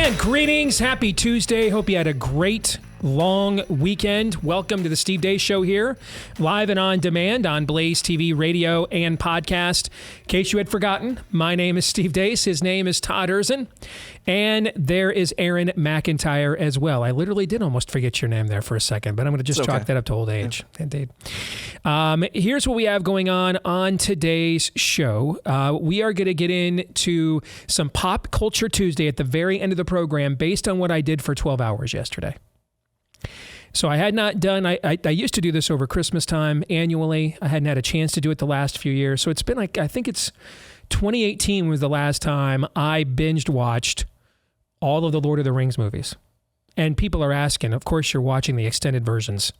And greetings. Happy Tuesday. Hope you had a great long weekend. Welcome to the Steve Deace Show here, live and on demand on BlazeTV radio and podcast. In case you had forgotten, my name is Steve Deace. His name is Todd Erzin. And there is Aaron McIntyre as well. I literally did almost forget your name there for a second, but I'm going to just chalk that up to old age. Yeah. Indeed. Here's what we have going on today's show. We are going to get into some Pop Culture Tuesday at the very end of the program based on what I did for 12 hours yesterday. So I had not done, I used to do this over Christmas time annually. I hadn't had a chance to do it the last few years. So it's been like, I think it's 2018 was the last time I binged watched all of the Lord of the Rings movies. And people are asking, of course you're watching the extended versions.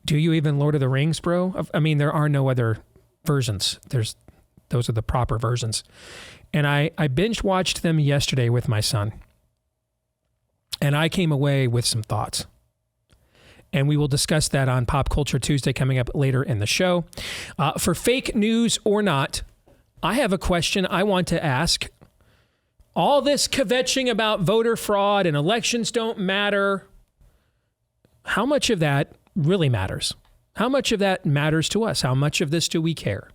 Do you even Lord of the Rings, bro? I mean, there are no other versions. Those are the proper versions. And I binged watched them yesterday with my son. And I came away with some thoughts. And we will discuss that on Pop Culture Tuesday coming up later in the show. For fake news or not, I have a question I want to ask. All this kvetching about voter fraud and elections don't matter. How much of that really matters? How much of that matters to us? How much of this do we care?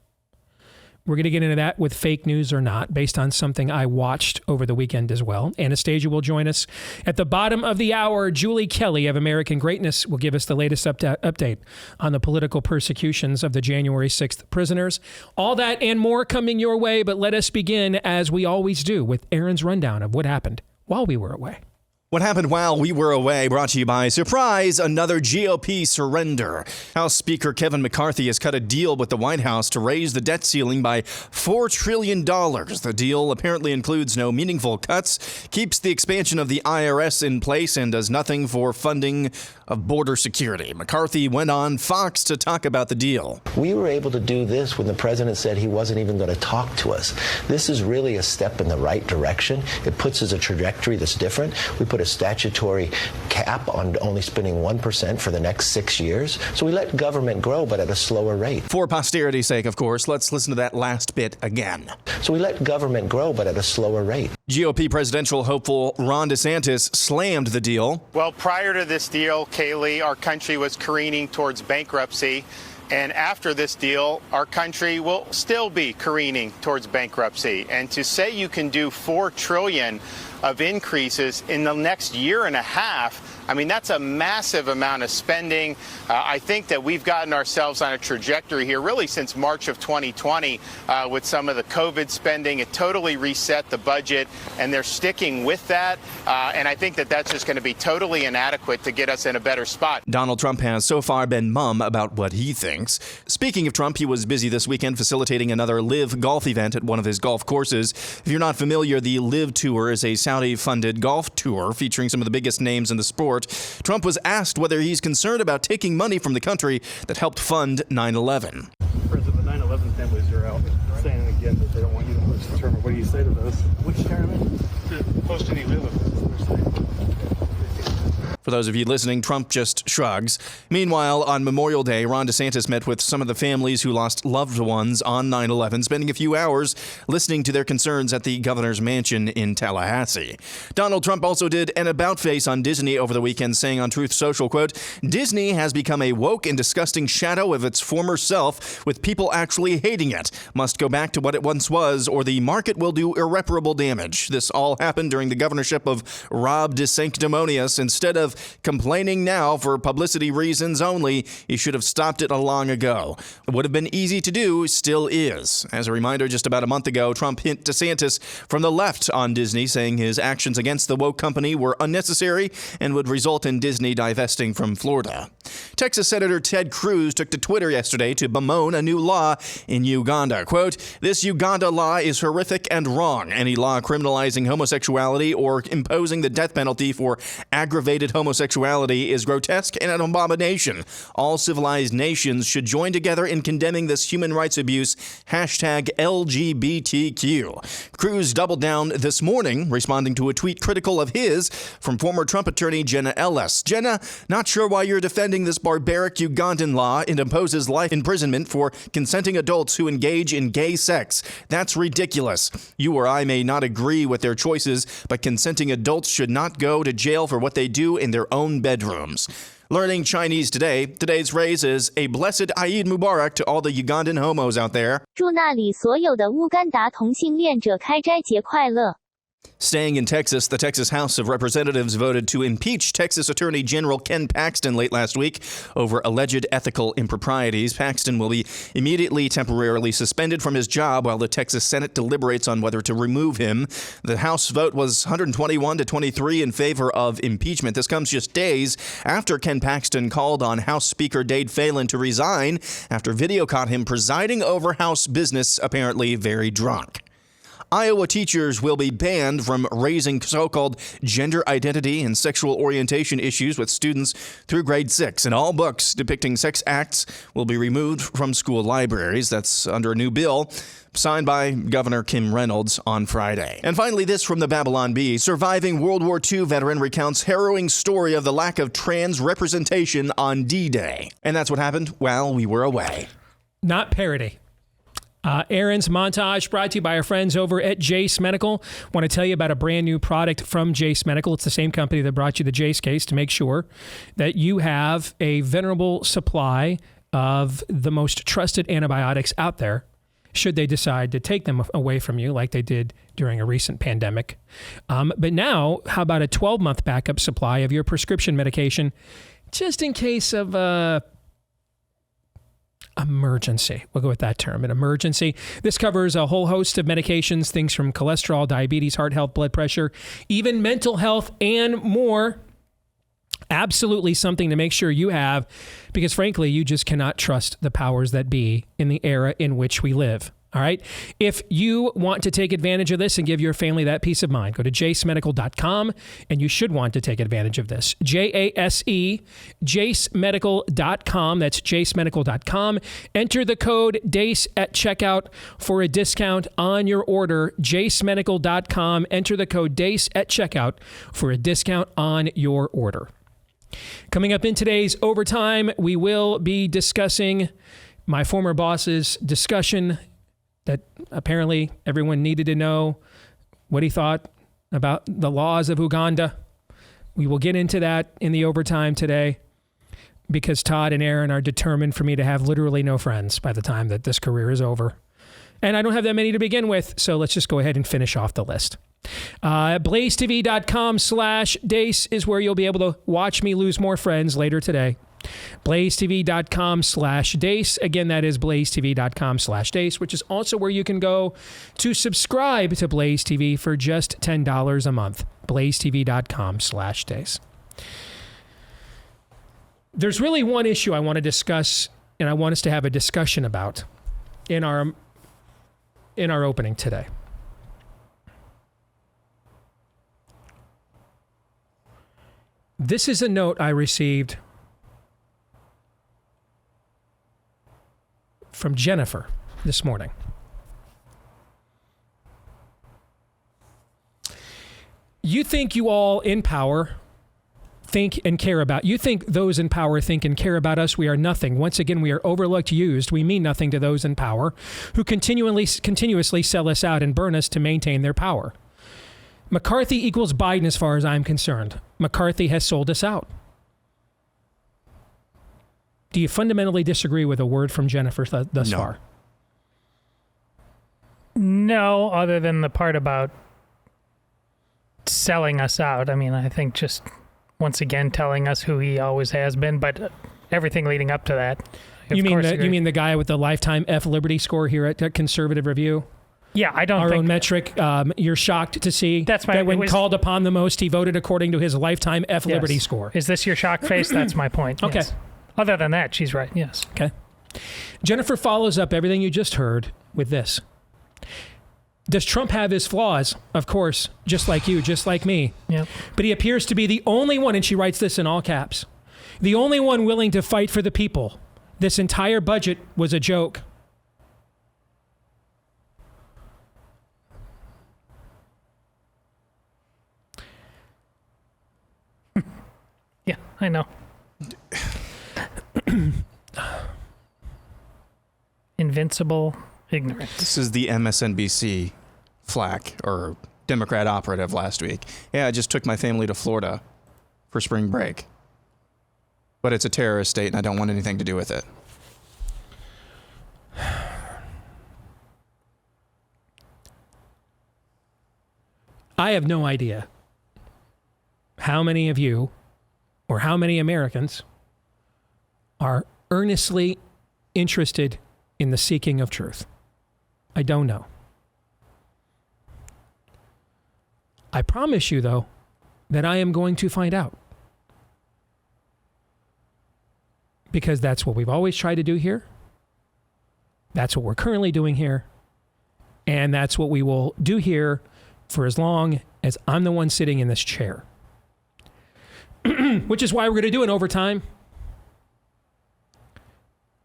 We're going to get into that with fake news or not, based on something I watched over the weekend as well. Anastasia will join us at the bottom of the hour. Julie Kelly of American Greatness will give us the latest update on the political persecutions of the January 6th prisoners. All that and more coming your way, but let us begin, as we always do, with Aaron's rundown of what happened while we were away. What happened while we were away, brought to you by, surprise, another GOP surrender. House Speaker Kevin McCarthy has cut a deal with the White House to raise the debt ceiling by $4 trillion. The deal apparently includes no meaningful cuts, keeps the expansion of the IRS in place, and does nothing for funding of border security. McCarthy went on Fox to talk about the deal. We were able to do this when the president said he wasn't even going to talk to us. This is really a step in the right direction. It puts us a trajectory that's different. We put a statutory cap on only spending 1% for the next 6 years. So we let government grow, but at a slower rate. For posterity's sake, of course, let's listen to that last bit again. So we let government grow, but at a slower rate. GOP presidential hopeful Ron DeSantis slammed the deal. Well, prior to this deal, Kaylee, our country was careening towards bankruptcy. And after this deal, our country will still be careening towards bankruptcy. And to say you can do $4 trillion of increases in the next year and a half, I mean, that's a massive amount of spending. I think that we've gotten ourselves on a trajectory here really since March of 2020 with some of the COVID spending. It totally reset the budget, and they're sticking with that. And I think that that's just going to be totally inadequate to get us in a better spot. Donald Trump has so far been mum about what he thinks. Speaking of Trump, he was busy this weekend facilitating another LIV golf event at one of his golf courses. If you're not familiar, the LIV Tour is a Saudi-funded golf tour featuring some of the biggest names in the sport. Trump was asked whether he's concerned about taking money from the country that helped fund 9/11. President, the 9/11 families are out saying again that they don't want you to host the tournament. What do you say to those? Which tournament? To host any LIV events. For those of you listening, Trump just shrugs. Meanwhile, on Memorial Day, Ron DeSantis met with some of the families who lost loved ones on 9/11, spending a few hours listening to their concerns at the governor's mansion in Tallahassee. Donald Trump also did an about-face on Disney over the weekend, saying on Truth Social, quote, "Disney has become a woke and disgusting shadow of its former self, with people actually hating it. Must go back to what it once was, or the market will do irreparable damage." This all happened during the governorship of Rob DeSanctimonious. Instead of complaining now for publicity reasons only, he should have stopped it long ago. It would have been easy to do, still is. As a reminder, just about a month ago, Trump hit DeSantis from the left on Disney, saying his actions against the woke company were unnecessary and would result in Disney divesting from Florida. Texas Senator Ted Cruz took to Twitter yesterday to bemoan a new law in Uganda. Quote, "This Uganda law is horrific and wrong. Any law criminalizing homosexuality or imposing the death penalty for aggravated homosexuality homosexuality is grotesque and an abomination. All civilized nations should join together in condemning this human rights abuse. Hashtag LGBTQ. Cruz doubled down this morning, responding to a tweet critical of his from former Trump attorney Jenna Ellis. Jenna, not sure why you're defending this barbaric Ugandan law. It imposes life imprisonment for consenting adults who engage in gay sex. That's ridiculous. You or I may not agree with their choices, but consenting adults should not go to jail for what they do in their own bedrooms. Learning Chinese today, today's phrase is a blessed Eid Mubarak to all the Ugandan homos out there. 祝那里所有的乌干达同性恋者开斋节快乐。 Staying in Texas, the Texas House of Representatives voted to impeach Texas Attorney General Ken Paxton late last week over alleged ethical improprieties. Paxton will be immediately temporarily suspended from his job while the Texas Senate deliberates on whether to remove him. The House vote was 121 to 23 in favor of impeachment. This comes just days after Ken Paxton called on House Speaker Dade Phelan to resign after video caught him presiding over House business, apparently very drunk. Iowa teachers will be banned from raising so-called gender identity and sexual orientation issues with students through grade 6. And all books depicting sex acts will be removed from school libraries. That's under a new bill signed by Governor Kim Reynolds on Friday. And finally, this from the Babylon Bee. Surviving World War II veteran recounts harrowing story of the lack of trans representation on D-Day. And that's what happened while we were away. Not parody. Aaron's montage brought to you by our friends over at Jace Medical. Want to tell you about a brand new product from Jace Medical. It's the same company that brought you the Jace case to make sure that you have a venerable supply of the most trusted antibiotics out there should they decide to take them away from you like they did during a recent pandemic. But now, how about a 12-month backup supply of your prescription medication just in case of emergency. We'll go with that term, an emergency. This covers a whole host of medications, things from cholesterol, diabetes, heart health, blood pressure, even mental health, and more. Absolutely something to make sure you have, because frankly, you just cannot trust the powers that be in the era in which we live. All right. If you want to take advantage of this and give your family that peace of mind, go to jacemedical.com, and you should want to take advantage of this. JASE, jacemedical.com. That's jacemedical.com. Enter the code DACE at checkout for a discount on your order. jacemedical.com. Enter the code DACE at checkout for a discount on your order. Coming up in today's Overtime, we will be discussing my former boss's discussion that apparently everyone needed to know what he thought about the laws of Uganda. We will get into that in the Overtime today because Todd and Aaron are determined for me to have literally no friends by the time that this career is over. And I don't have that many to begin with, so let's just go ahead and finish off the list. BlazeTV.com/Dace is where you'll be able to watch me lose more friends later today. BlazeTV.com/Dace. Again, that is BlazeTV.com/Dace, which is also where you can go to subscribe to Blaze TV for just $10 a month. BlazeTV.com/Dace. There's really one issue I want to discuss, and I want us to have a discussion about in our opening today. This is a note I received from Jennifer this morning. You think you all in power think and care about. You think those in power think and care about us. We are nothing. Once again, we are overlooked, used. We mean nothing to those in power who continuously sell us out and burn us to maintain their power. McCarthy equals Biden as far as I'm concerned. McCarthy has sold us out. Do you fundamentally disagree with a word from Jennifer thus far? No, other than the part about selling us out. I mean, I think just once again telling us who he always has been, but everything leading up to that. You mean the guy with the lifetime F Liberty score here at Conservative Review? Yeah, I don't think... Our own metric, you're shocked to see that when called upon the most, he voted according to his lifetime F Liberty score. Is this your shock face? That's my point. Okay. Yes. Other than that, she's right, yes. Okay. Jennifer follows up everything you just heard with this. Does Trump have his flaws? Of course, just like you, just like me. Yeah. But he appears to be the only one, and she writes this in all caps, the only one willing to fight for the people. This entire budget was a joke. Yeah, I know. Invincible ignorance. This is the MSNBC flack or Democrat operative last week. Yeah, I just took my family to Florida for spring break. But it's a terrorist state and I don't want anything to do with it. I have no idea how many of you or how many Americans are earnestly interested in the seeking of truth. I don't know. I promise you, though, that I am going to find out. Because that's what we've always tried to do here. That's what we're currently doing here. And that's what we will do here for as long as I'm the one sitting in this chair. Which is why we're going to do an overtime.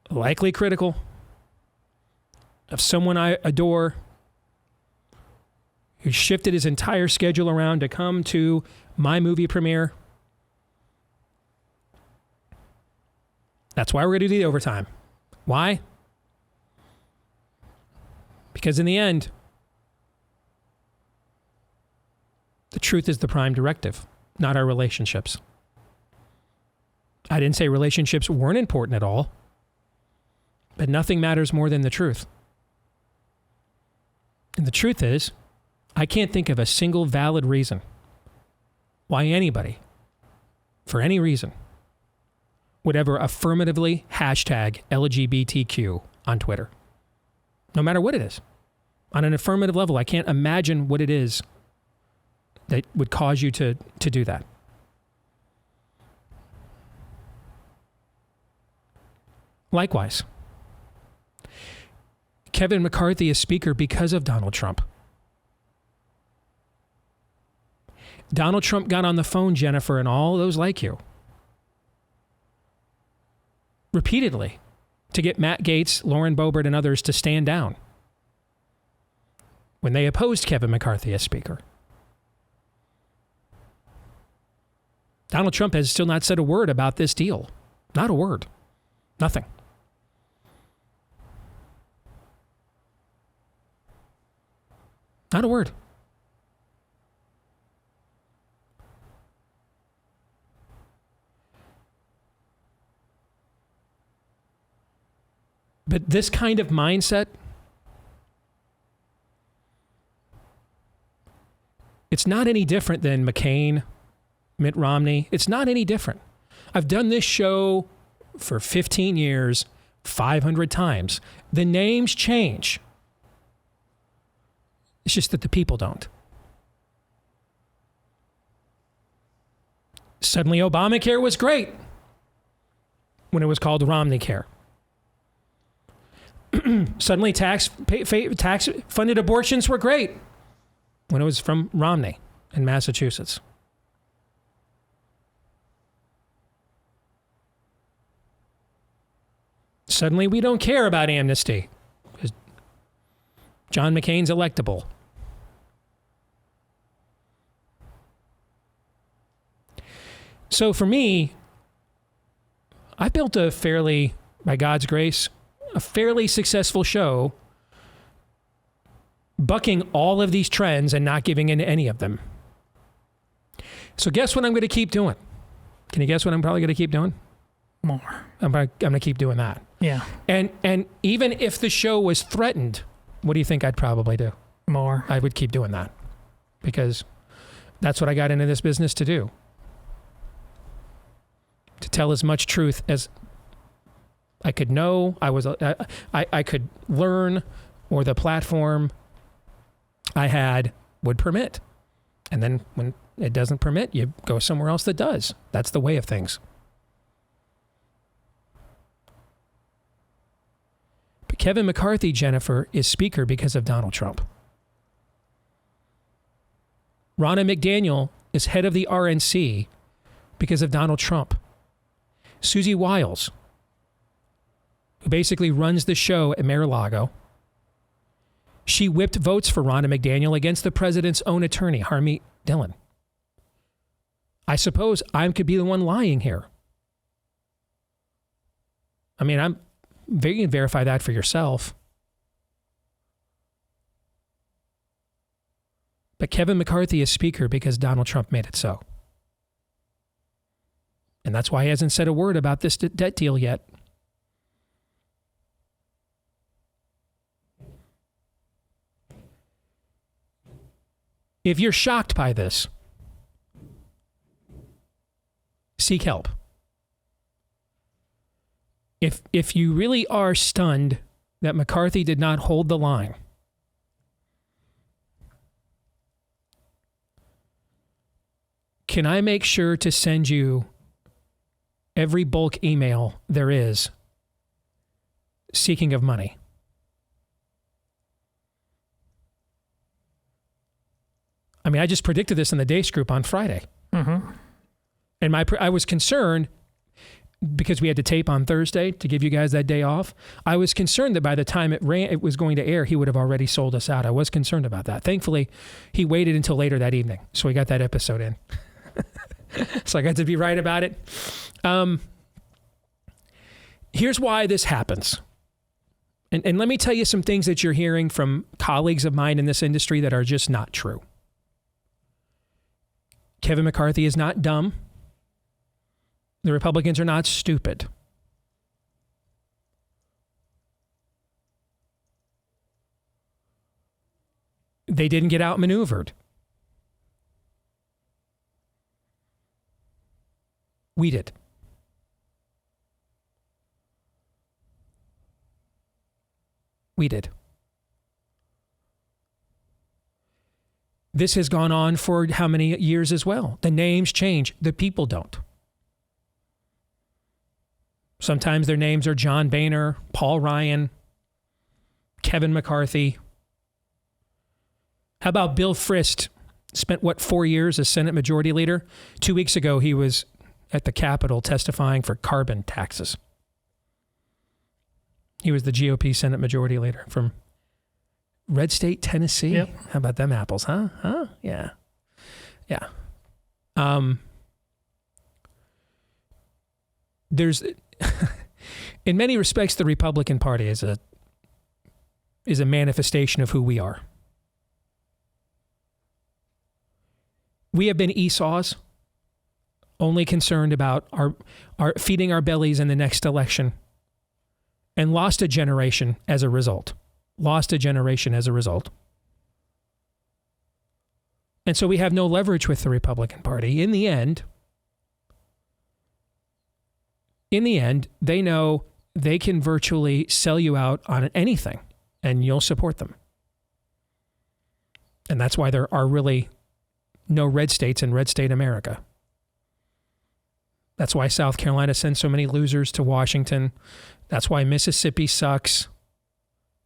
Likely critical of someone I adore who shifted his entire schedule around to come to my movie premiere. That's why we're going to do the overtime. Why? Because in the end, the truth is the prime directive, not our relationships. I didn't say relationships weren't important at all, but nothing matters more than the truth. And the truth is, I can't think of a single valid reason why anybody, for any reason, would ever affirmatively hashtag LGBTQ on Twitter. No matter what it is. On an affirmative level, I can't imagine what it is that would cause you to do that. Likewise, Kevin McCarthy is Speaker because of Donald Trump. Donald Trump got on the phone, Jennifer, and all those like you, repeatedly, to get Matt Gaetz, Lauren Boebert, and others to stand down when they opposed Kevin McCarthy as Speaker. Donald Trump has still not said a word about this deal. Not a word. Nothing. Not a word. But this kind of mindset, it's not any different than McCain, Mitt Romney. It's not any different. I've done this show for 15 years, 500 times. The names change. It's just that the people don't. Suddenly Obamacare was great when it was called Romney Care. Suddenly tax-funded abortions were great when it was from Romney in Massachusetts. Suddenly we don't care about amnesty because John McCain's electable. So for me, I built a fairly, by God's grace, a fairly successful show bucking all of these trends and not giving in to any of them. So guess what I'm going to keep doing? Can you guess what I'm probably going to keep doing? More. I'm going to keep doing that. Yeah. And even if the show was threatened, what do you think I'd probably do? More. I would keep doing that because that's what I got into this business to do. To tell as much truth as I could know, I could learn, or the platform I had would permit. And then when it doesn't permit, you go somewhere else that does. That's the way of things. But Kevin McCarthy, Jennifer, is Speaker because of Donald Trump. Ronna McDaniel is head of the RNC because of Donald Trump. Susie Wiles, who basically runs the show at Mar-a-Lago, she whipped votes for Ronna McDaniel against the president's own attorney, Harmeet Dillon. I suppose I could be the one lying here. I mean, you can verify that for yourself. But Kevin McCarthy is Speaker because Donald Trump made it so. And that's why he hasn't said a word about this debt deal yet. If you're shocked by this, seek help. If you really are stunned that McCarthy did not hold the line, can I make sure to send you every bulk email there is seeking of money? I mean, I just predicted this in the Deace group on Friday. Mm-hmm. And I was concerned because we had to tape on Thursday to give you guys that day off. I was concerned that by the time it was going to air, he would have already sold us out. I was concerned about that. Thankfully, he waited until later that evening, so we got that episode in. So I got to be right about it. Here's why this happens. And let me tell you some things that you're hearing from colleagues of mine in this industry that are just not true. Kevin McCarthy is not dumb. The Republicans are not stupid. They didn't get outmaneuvered. We did. We did. This has gone on for how many years as well? The names change. The people don't. Sometimes their names are John Boehner, Paul Ryan, Kevin McCarthy. How about Bill Frist? Spent, 4 years as Senate Majority Leader? 2 weeks ago, he was at the Capitol testifying for carbon taxes. He was the GOP Senate Majority Leader from Red State, Tennessee. Yep. How about them apples, huh? Yeah. Yeah. There's, in many respects, the Republican Party is a manifestation of who we are. We have been Esau's, only concerned about our feeding our bellies in the next election, and lost a generation as a result. And so we have no leverage with the Republican Party. In the end, they know they can virtually sell you out on anything, and you'll support them. And that's why there are really no red states in red state America. That's why South Carolina sends so many losers to Washington. That's why Mississippi sucks.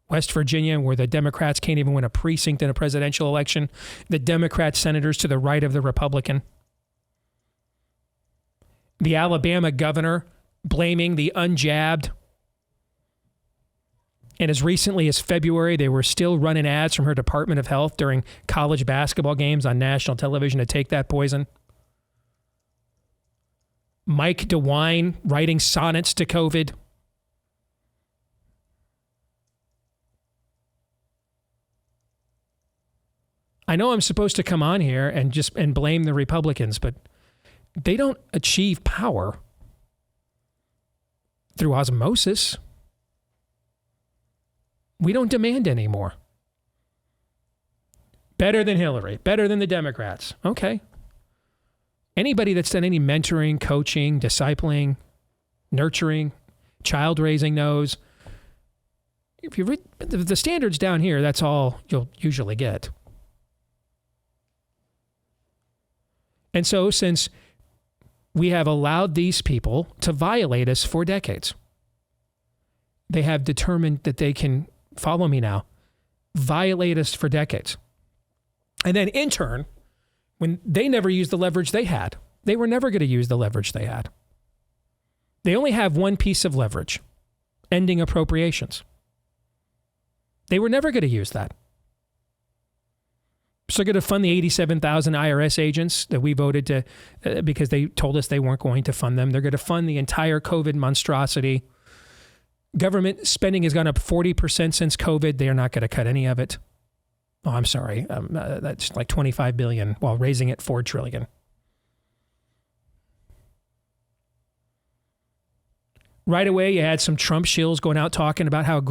West Virginia, where the Democrats can't even win a precinct in a presidential election, the Democrat senators to the right of the Republican. The Alabama governor blaming the unjabbed. And as recently as February, they were still running ads from her Department of Health during college basketball games on national television to take that poison. Mike DeWine writing sonnets to COVID. I know I'm supposed to come on here and blame the Republicans, but they don't achieve power through osmosis. We don't demand anymore. Better than Hillary, better than the Democrats. Okay. Anybody that's done any mentoring, coaching, discipling, nurturing, child raising knows if you read the standards down here, that's all you'll usually get. And so since we have allowed these people to violate us for decades, they have determined that they can, follow me now, violate us for decades. And then in turn, when they never used the leverage they had. They were never going to use the leverage they had. They only have one piece of leverage, ending appropriations. They were never going to use that. So they're going to fund the 87,000 IRS agents that we voted to because they told us they weren't going to fund them. They're going to fund the entire COVID monstrosity. Government spending has gone up 40% since COVID. They are not going to cut any of it. Oh, I'm sorry. That's like $25 billion while raising it $4 trillion. Right away, you had some Trump shills going out talking about how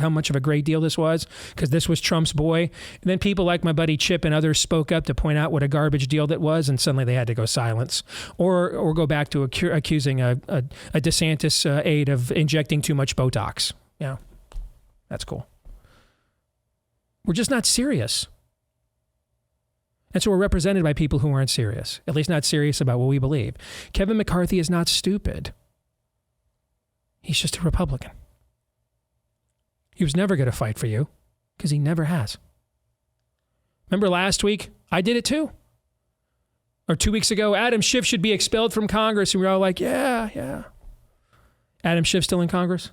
much of a great deal this was because this was Trump's boy. And then people like my buddy Chip and others spoke up to point out what a garbage deal that was, and suddenly they had to go silence or go back to accusing a DeSantis aide of injecting too much Botox. Yeah, that's cool. We're just not serious. And so we're represented by people who aren't serious, at least not serious about what we believe. Kevin McCarthy is not stupid. He's just a Republican. He was never going to fight for you because he never has. Remember last week? I did it too. Or 2 weeks ago, Adam Schiff should be expelled from Congress. And we were all like, yeah. Adam Schiff still in Congress?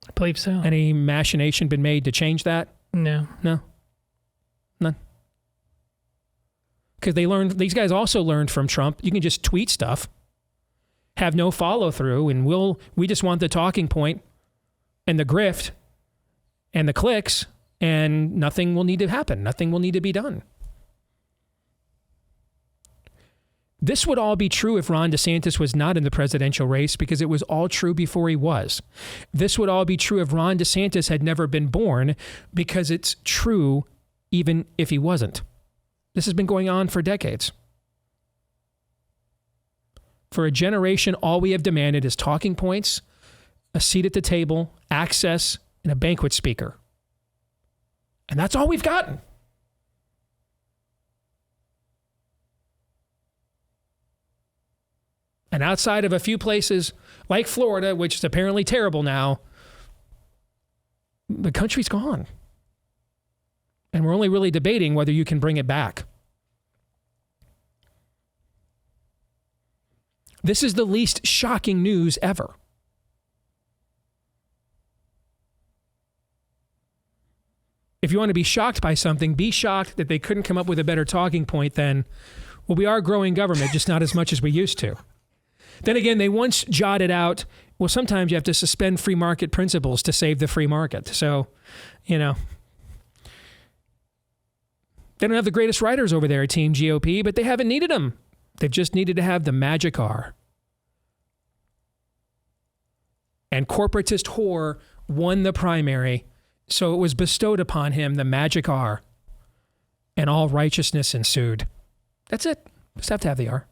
I believe so. Any machination been made to change that? No. None. Because these guys also learned from Trump. You can just tweet stuff. Have no follow through, and we just want the talking point and the grift and the clicks, and nothing will need to happen. Nothing will need to be done. This would all be true if Ron DeSantis was not in the presidential race because it was all true before he was. This would all be true if Ron DeSantis had never been born because it's true even if he wasn't. This has been going on for decades. For a generation, all we have demanded is talking points, a seat at the table, access, and a banquet speaker. And that's all we've gotten. And outside of a few places like Florida, which is apparently terrible now, the country's gone. And we're only really debating whether you can bring it back. This is the least shocking news ever. If you want to be shocked by something, be shocked that they couldn't come up with a better talking point than, well, we are growing government, just not as much as we used to. Then again, they once jotted out, well, sometimes you have to suspend free market principles to save the free market. So, they don't have the greatest writers over there at Team GOP, but they haven't needed them. They've just needed to have the magic R. And corporatist whore won the primary, so it was bestowed upon him the magic R, and all righteousness ensued. That's it. Just have to have the R.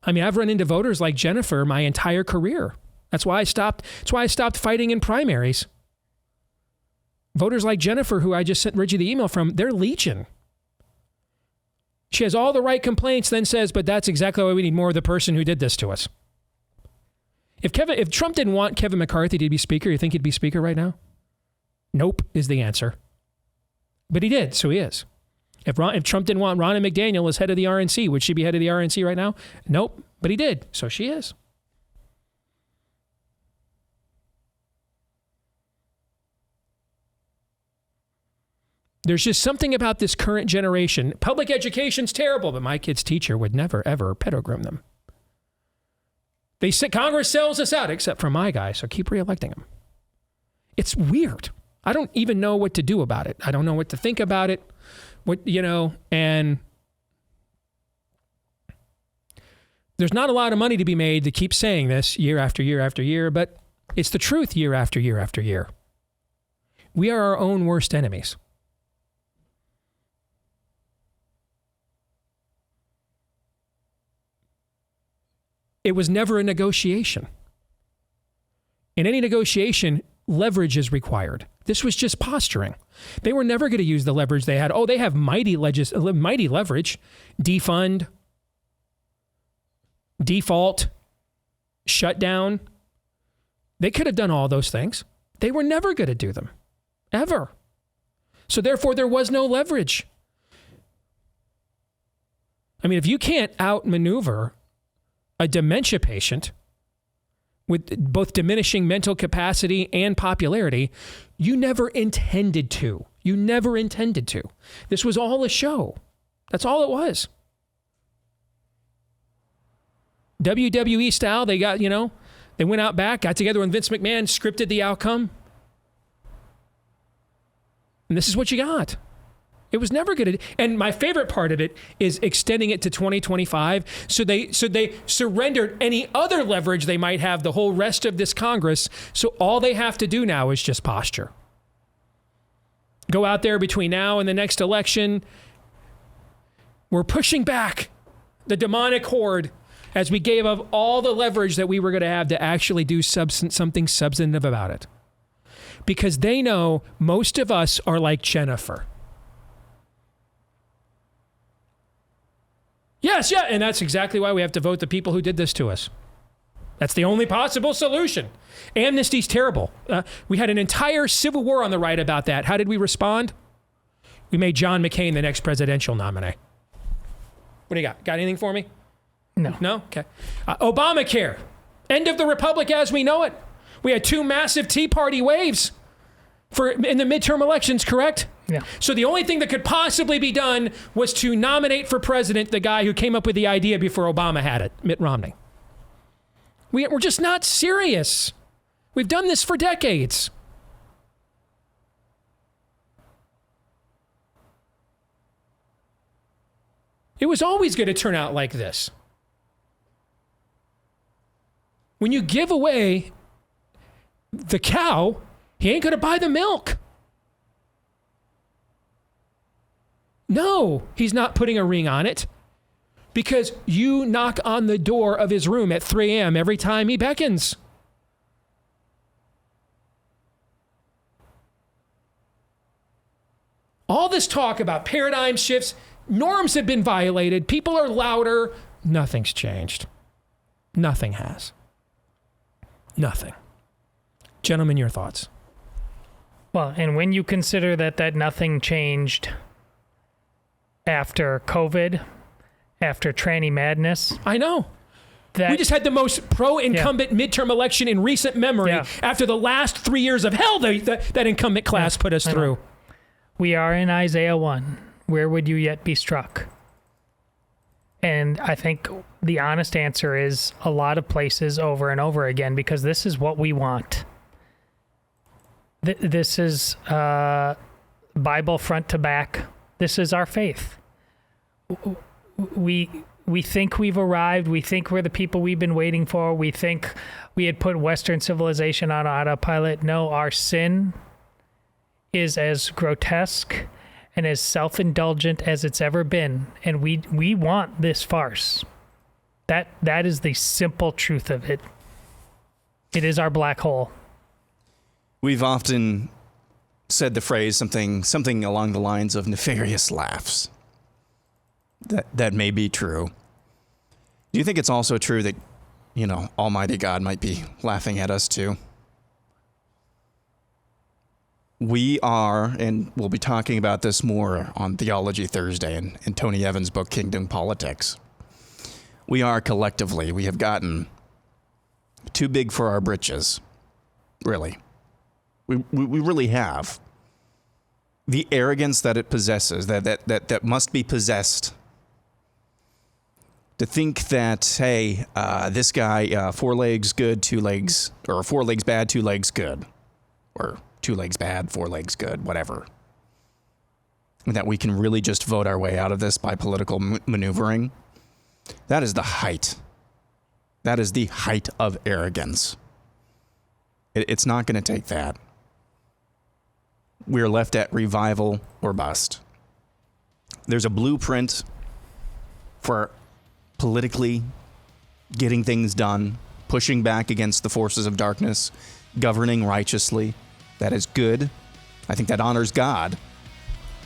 I mean, I've run into voters like Jennifer my entire career. That's why I stopped fighting in primaries. Voters like Jennifer, who I just sent Reggie the email from, they're legion. She has all the right complaints, then says, but that's exactly why we need more of the person who did this to us. If Trump didn't want Kevin McCarthy to be speaker, you think he'd be speaker right now? Nope is the answer. But he did, so he is. If Trump didn't want Ronna McDaniel as head of the RNC, would she be head of the RNC right now? Nope, but he did, so she is. There's just something about this current generation. Public education's terrible, but my kid's teacher would never, ever pedogram them. They say Congress sells us out, except for my guy, so keep reelecting him. It's weird. I don't even know what to do about it. I don't know what to think about it. And there's not a lot of money to be made to keep saying this year after year after year, but it's the truth year after year after year. We are our own worst enemies. It was never a negotiation. In any negotiation, leverage is required. This was just posturing. They were never going to use the leverage they had. Oh, they have mighty leverage. Defund, default, shutdown. They could have done all those things. They were never going to do them. Ever. So therefore, there was no leverage. I mean, if you can't outmaneuver a dementia patient with both diminishing mental capacity and popularity, you never intended to. You never intended to. This was all a show. That's all it was. WWE style, they got, they went out back, got together when Vince McMahon scripted the outcome. And this is what you got. It was never good. And my favorite part of it is extending it to 2025. So they surrendered any other leverage they might have the whole rest of this Congress. So all they have to do now is just posture. Go out there between now and the next election. We're pushing back the demonic horde as we gave up all the leverage that we were going to have to actually do something substantive about it. Because they know most of us are like Jennifer. Yes, yeah, and that's exactly why we have to vote the people who did this to us. That's the only possible solution. Amnesty's terrible. We had an entire civil war on the right about that. How did we respond? We made John McCain the next presidential nominee. What do you got? Got anything for me? No. No? Okay. Obamacare. End of the republic as we know it. We had 2 massive Tea Party waves in the midterm elections, correct? Yeah. So the only thing that could possibly be done was to nominate for president the guy who came up with the idea before Obama had it, Mitt Romney. We're just not serious. We've done this for decades. It was always going to turn out like this. When you give away the cow, he ain't going to buy the milk. No, he's not putting a ring on it because you knock on the door of his room at 3 a.m. every time he beckons. All this talk about paradigm shifts, norms have been violated, people are louder, nothing's changed. Nothing has. Nothing. Gentlemen, your thoughts? Well, and when you consider that nothing changed after COVID, after tranny madness. I know. We just had the most pro-incumbent midterm election in recent memory after the last 3 years of hell that incumbent class put us through. We are in Isaiah 1. Where would you yet be struck? And I think the honest answer is a lot of places over and over again, because this is what we want. This is Bible front to back. This is our faith. We think we've arrived. We think we're the people we've been waiting for. We think we had put Western civilization on autopilot. No, our sin is as grotesque and as self-indulgent as it's ever been. And we want this farce. That is the simple truth of it. It is our black hole. We've often said the phrase something along the lines of nefarious laughs. That may be true. Do you think it's also true that, Almighty God might be laughing at us too? We are, and we'll be talking about this more on Theology Thursday in Tony Evans' book, Kingdom Politics. We are collectively, we have gotten too big for our britches. Really. We really have. The arrogance that it possesses, that must be possessed. To think that, hey, this guy, 4 legs good, 2 legs, or 4 legs bad, 2 legs good. Or 2 legs bad, 4 legs good, whatever. And that we can really just vote our way out of this by political maneuvering. That is the height. That is the height of arrogance. It's not going to take that. We're left at revival or bust. There's a blueprint for politically getting things done, pushing back against the forces of darkness, governing righteously. That is good. I think that honors God.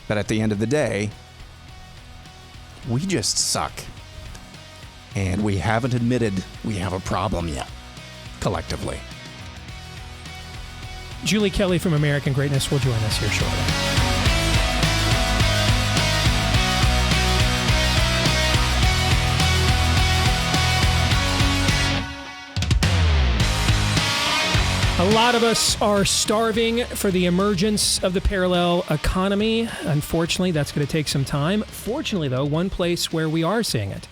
But at the end of the day, we just suck. And we haven't admitted we have a problem yet, collectively. Julie Kelly from American Greatness will join us here shortly. A lot of us are starving for the emergence of the parallel economy. Unfortunately, that's going to take some time. Fortunately, though, one place where we are seeing it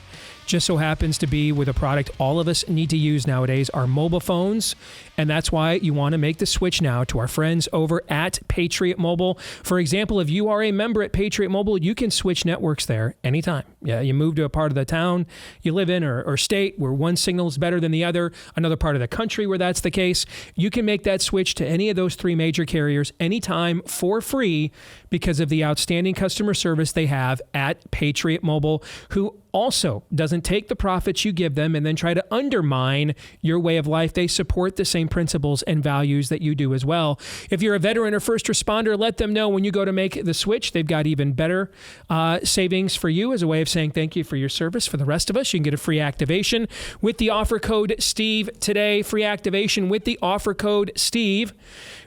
just so happens to be with a product all of us need to use nowadays, our mobile phones. And that's why you want to make the switch now to our friends over at Patriot Mobile. For example, if you are a member at Patriot Mobile, you can switch networks there anytime. Yeah, you move to a part of the town you live in or state where one signal is better than the other, another part of the country where that's the case. You can make that switch to any of those three major carriers anytime for free because of the outstanding customer service they have at Patriot Mobile, who also doesn't take the profits you give them and then try to undermine your way of life. They support the same principles and values that you do as well. If you're a veteran or first responder, let them know when you go to make the switch. They've got even better savings for you as a way of saying thank you for your service. For the rest of us, you can get a free activation with the offer code Steve today. Free activation with the offer code Steve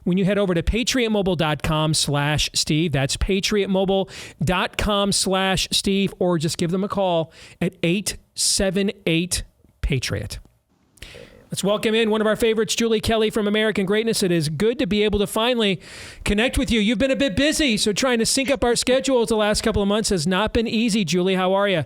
when you head over to patriotmobile.com/Steve. That's patriotmobile.com/Steve, or just give them a call at 878-PATRIOT. Let's welcome in one of our favorites, Julie Kelly from American Greatness. It is good to be able to finally connect with you. You've been a bit busy, so trying to sync up our schedules the last couple of months has not been easy. Julie, how are you?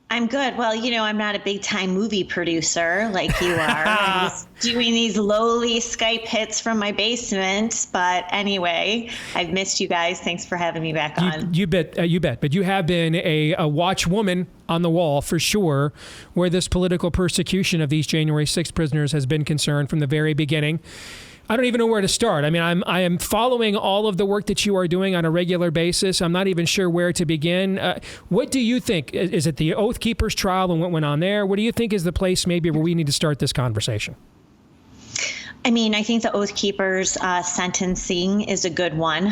I'm good. Well, I'm not a big-time movie producer like you are. I'm just doing these lowly Skype hits from my basement. But anyway, I've missed you guys. Thanks for having me back on. You bet. But you have been a watchwoman on the wall for sure, where this political persecution of these January 6th prisoners has been concerned from the very beginning. I don't even know where to start. I mean, I am following all of the work that you are doing on a regular basis. I'm not even sure where to begin. What do you think? Is it the Oath Keepers trial and what went on there? What do you think is the place maybe where we need to start this conversation? I mean, I think the Oath Keepers sentencing is a good one.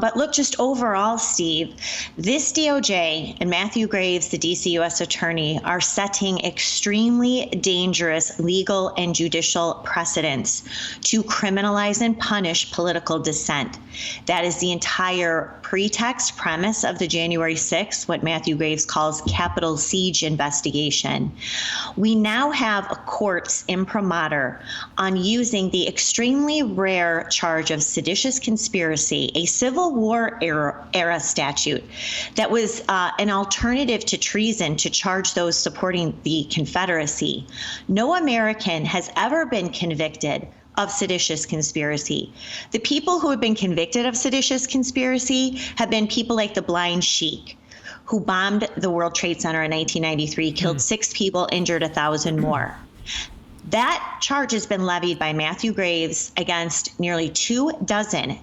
But look, just overall, Steve, this DOJ and Matthew Graves, the DC U.S. Attorney, are setting extremely dangerous legal and judicial precedents to criminalize and punish political dissent. That is the entire pretext premise of the January 6th, what Matthew Graves calls Capitol Siege investigation. We now have a court's imprimatur on using the extremely rare charge of seditious conspiracy, a Civil War era statute that was an alternative to treason to charge those supporting the Confederacy. No American has ever been convicted of seditious conspiracy. The people who have been convicted of seditious conspiracy have been people like the Blind Sheik, who bombed the World Trade Center in 1993, killed 6 people, injured 1,000 more. That charge has been levied by Matthew Graves against nearly 24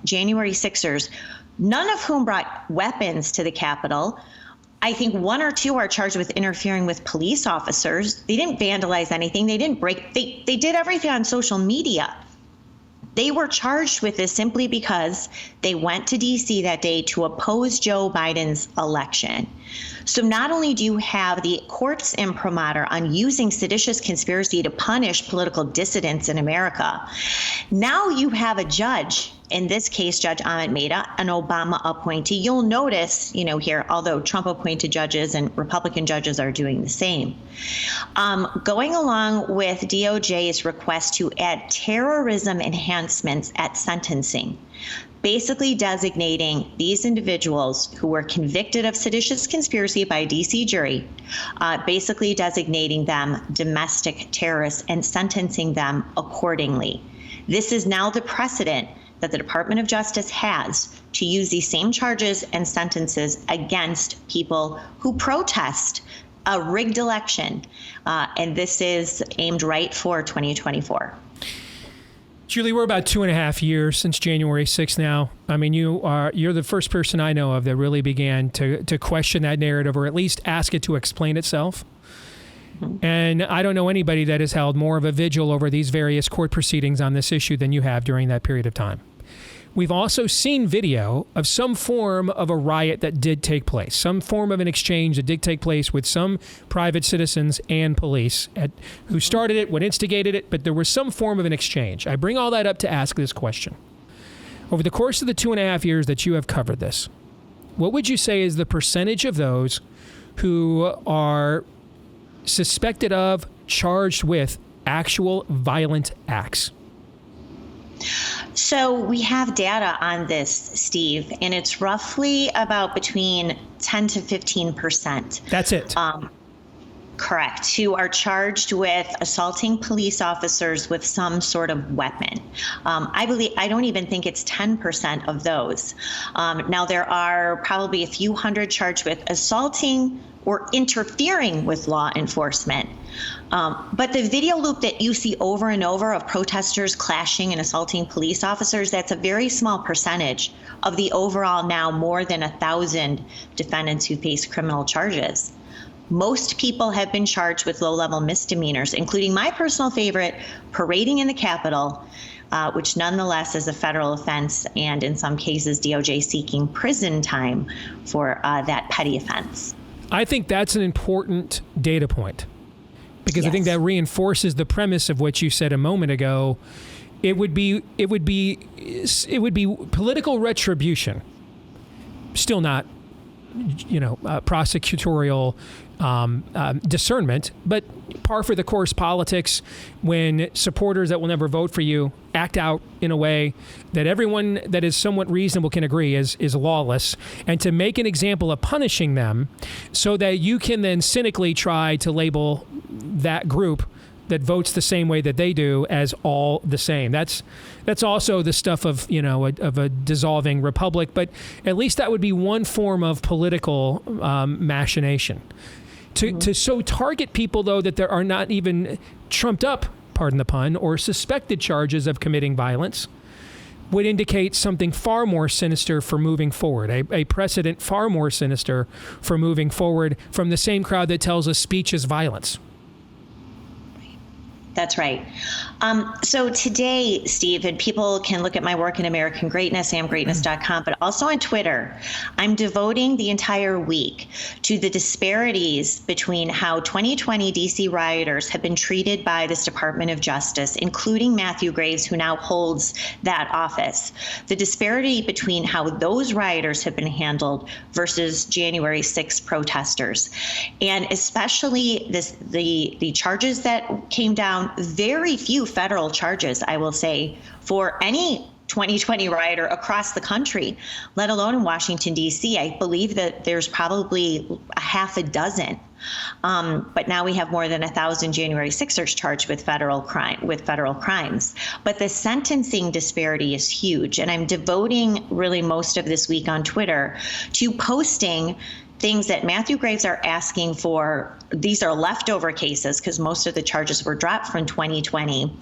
January 6ers, none of whom brought weapons to the Capitol. I think 1 or 2 are charged with interfering with police officers. They didn't vandalize anything. They didn't break. They did everything on social media. They were charged with this simply because they went to D.C. that day to oppose Joe Biden's election. So not only do you have the court's imprimatur on using seditious conspiracy to punish political dissidents in America, now you have a judge, in this case, Judge Ahmed Maida, an Obama appointee. You'll notice, here, although Trump appointed judges and Republican judges are doing the same, going along with DOJ's request to add terrorism enhancements at sentencing, basically designating these individuals who were convicted of seditious conspiracy by a DC jury, basically designating them domestic terrorists and sentencing them accordingly. This is now the precedent that the Department of Justice has to use these same charges and sentences against people who protest a rigged election. And this is aimed right for 2024. Julie, we're about 2.5 years since January 6th now. I mean, you're the first person I know of that really began to question that narrative, or at least ask it to explain itself. And I don't know anybody that has held more of a vigil over these various court proceedings on this issue than you have during that period of time. We've also seen video of some form of a riot that did take place, some form of an exchange that did take place with some private citizens and police who started it, what instigated it, but there was some form of an exchange. I bring all that up to ask this question. Over the course of the 2.5 years that you have covered this, what would you say is the percentage of those who are suspected of, charged with actual violent acts? So we have data on this, Steve, and it's roughly about between 10 to 15%. That's it. Correct, who are charged with assaulting police officers with some sort of weapon. I don't even think it's 10% of those. Now, there are probably a few hundred charged with assaulting or interfering with law enforcement. But the video loop that you see over and over of protesters clashing and assaulting police officers, that's a very small percentage of the overall now more than 1,000 defendants who face criminal charges. Most people have been charged with low-level misdemeanors, including my personal favorite, parading in the Capitol, which nonetheless is a federal offense, and in some cases, DOJ seeking prison time for that petty offense. I think that's an important data point, because I think that reinforces the premise of what you said a moment ago. It would be political retribution, still not, prosecutorial discernment, but par for the course politics when supporters that will never vote for you act out in a way that everyone that is somewhat reasonable can agree is lawless, and to make an example of punishing them so that you can then cynically try to label that group that votes the same way that they do as all the same. That's also the stuff of a dissolving republic, but at least that would be one form of political machination. To so target people, though, that there are not even trumped up, pardon the pun, or suspected charges of committing violence would indicate something far more sinister for moving forward, a precedent far more sinister for moving forward from the same crowd that tells us speech is violence. That's right. So today, Steve, and people can look at my work in American Greatness, amgreatness.com, but also on Twitter, I'm devoting the entire week to the disparities between how 2020 DC rioters have been treated by this Department of Justice, including Matthew Graves, who now holds that office. The disparity between how those rioters have been handled versus January 6th protesters. And especially the charges that came down, very few federal charges, I will say, for any 2020 rioter across the country, let alone in Washington, D.C. I believe that there's probably a half a dozen. But now we have more than 1,000 January 6ers charged with federal crimes. But the sentencing disparity is huge. And I'm devoting really most of this week on Twitter to posting things that Matthew Graves are asking for. These are leftover cases because most of the charges were dropped from 2020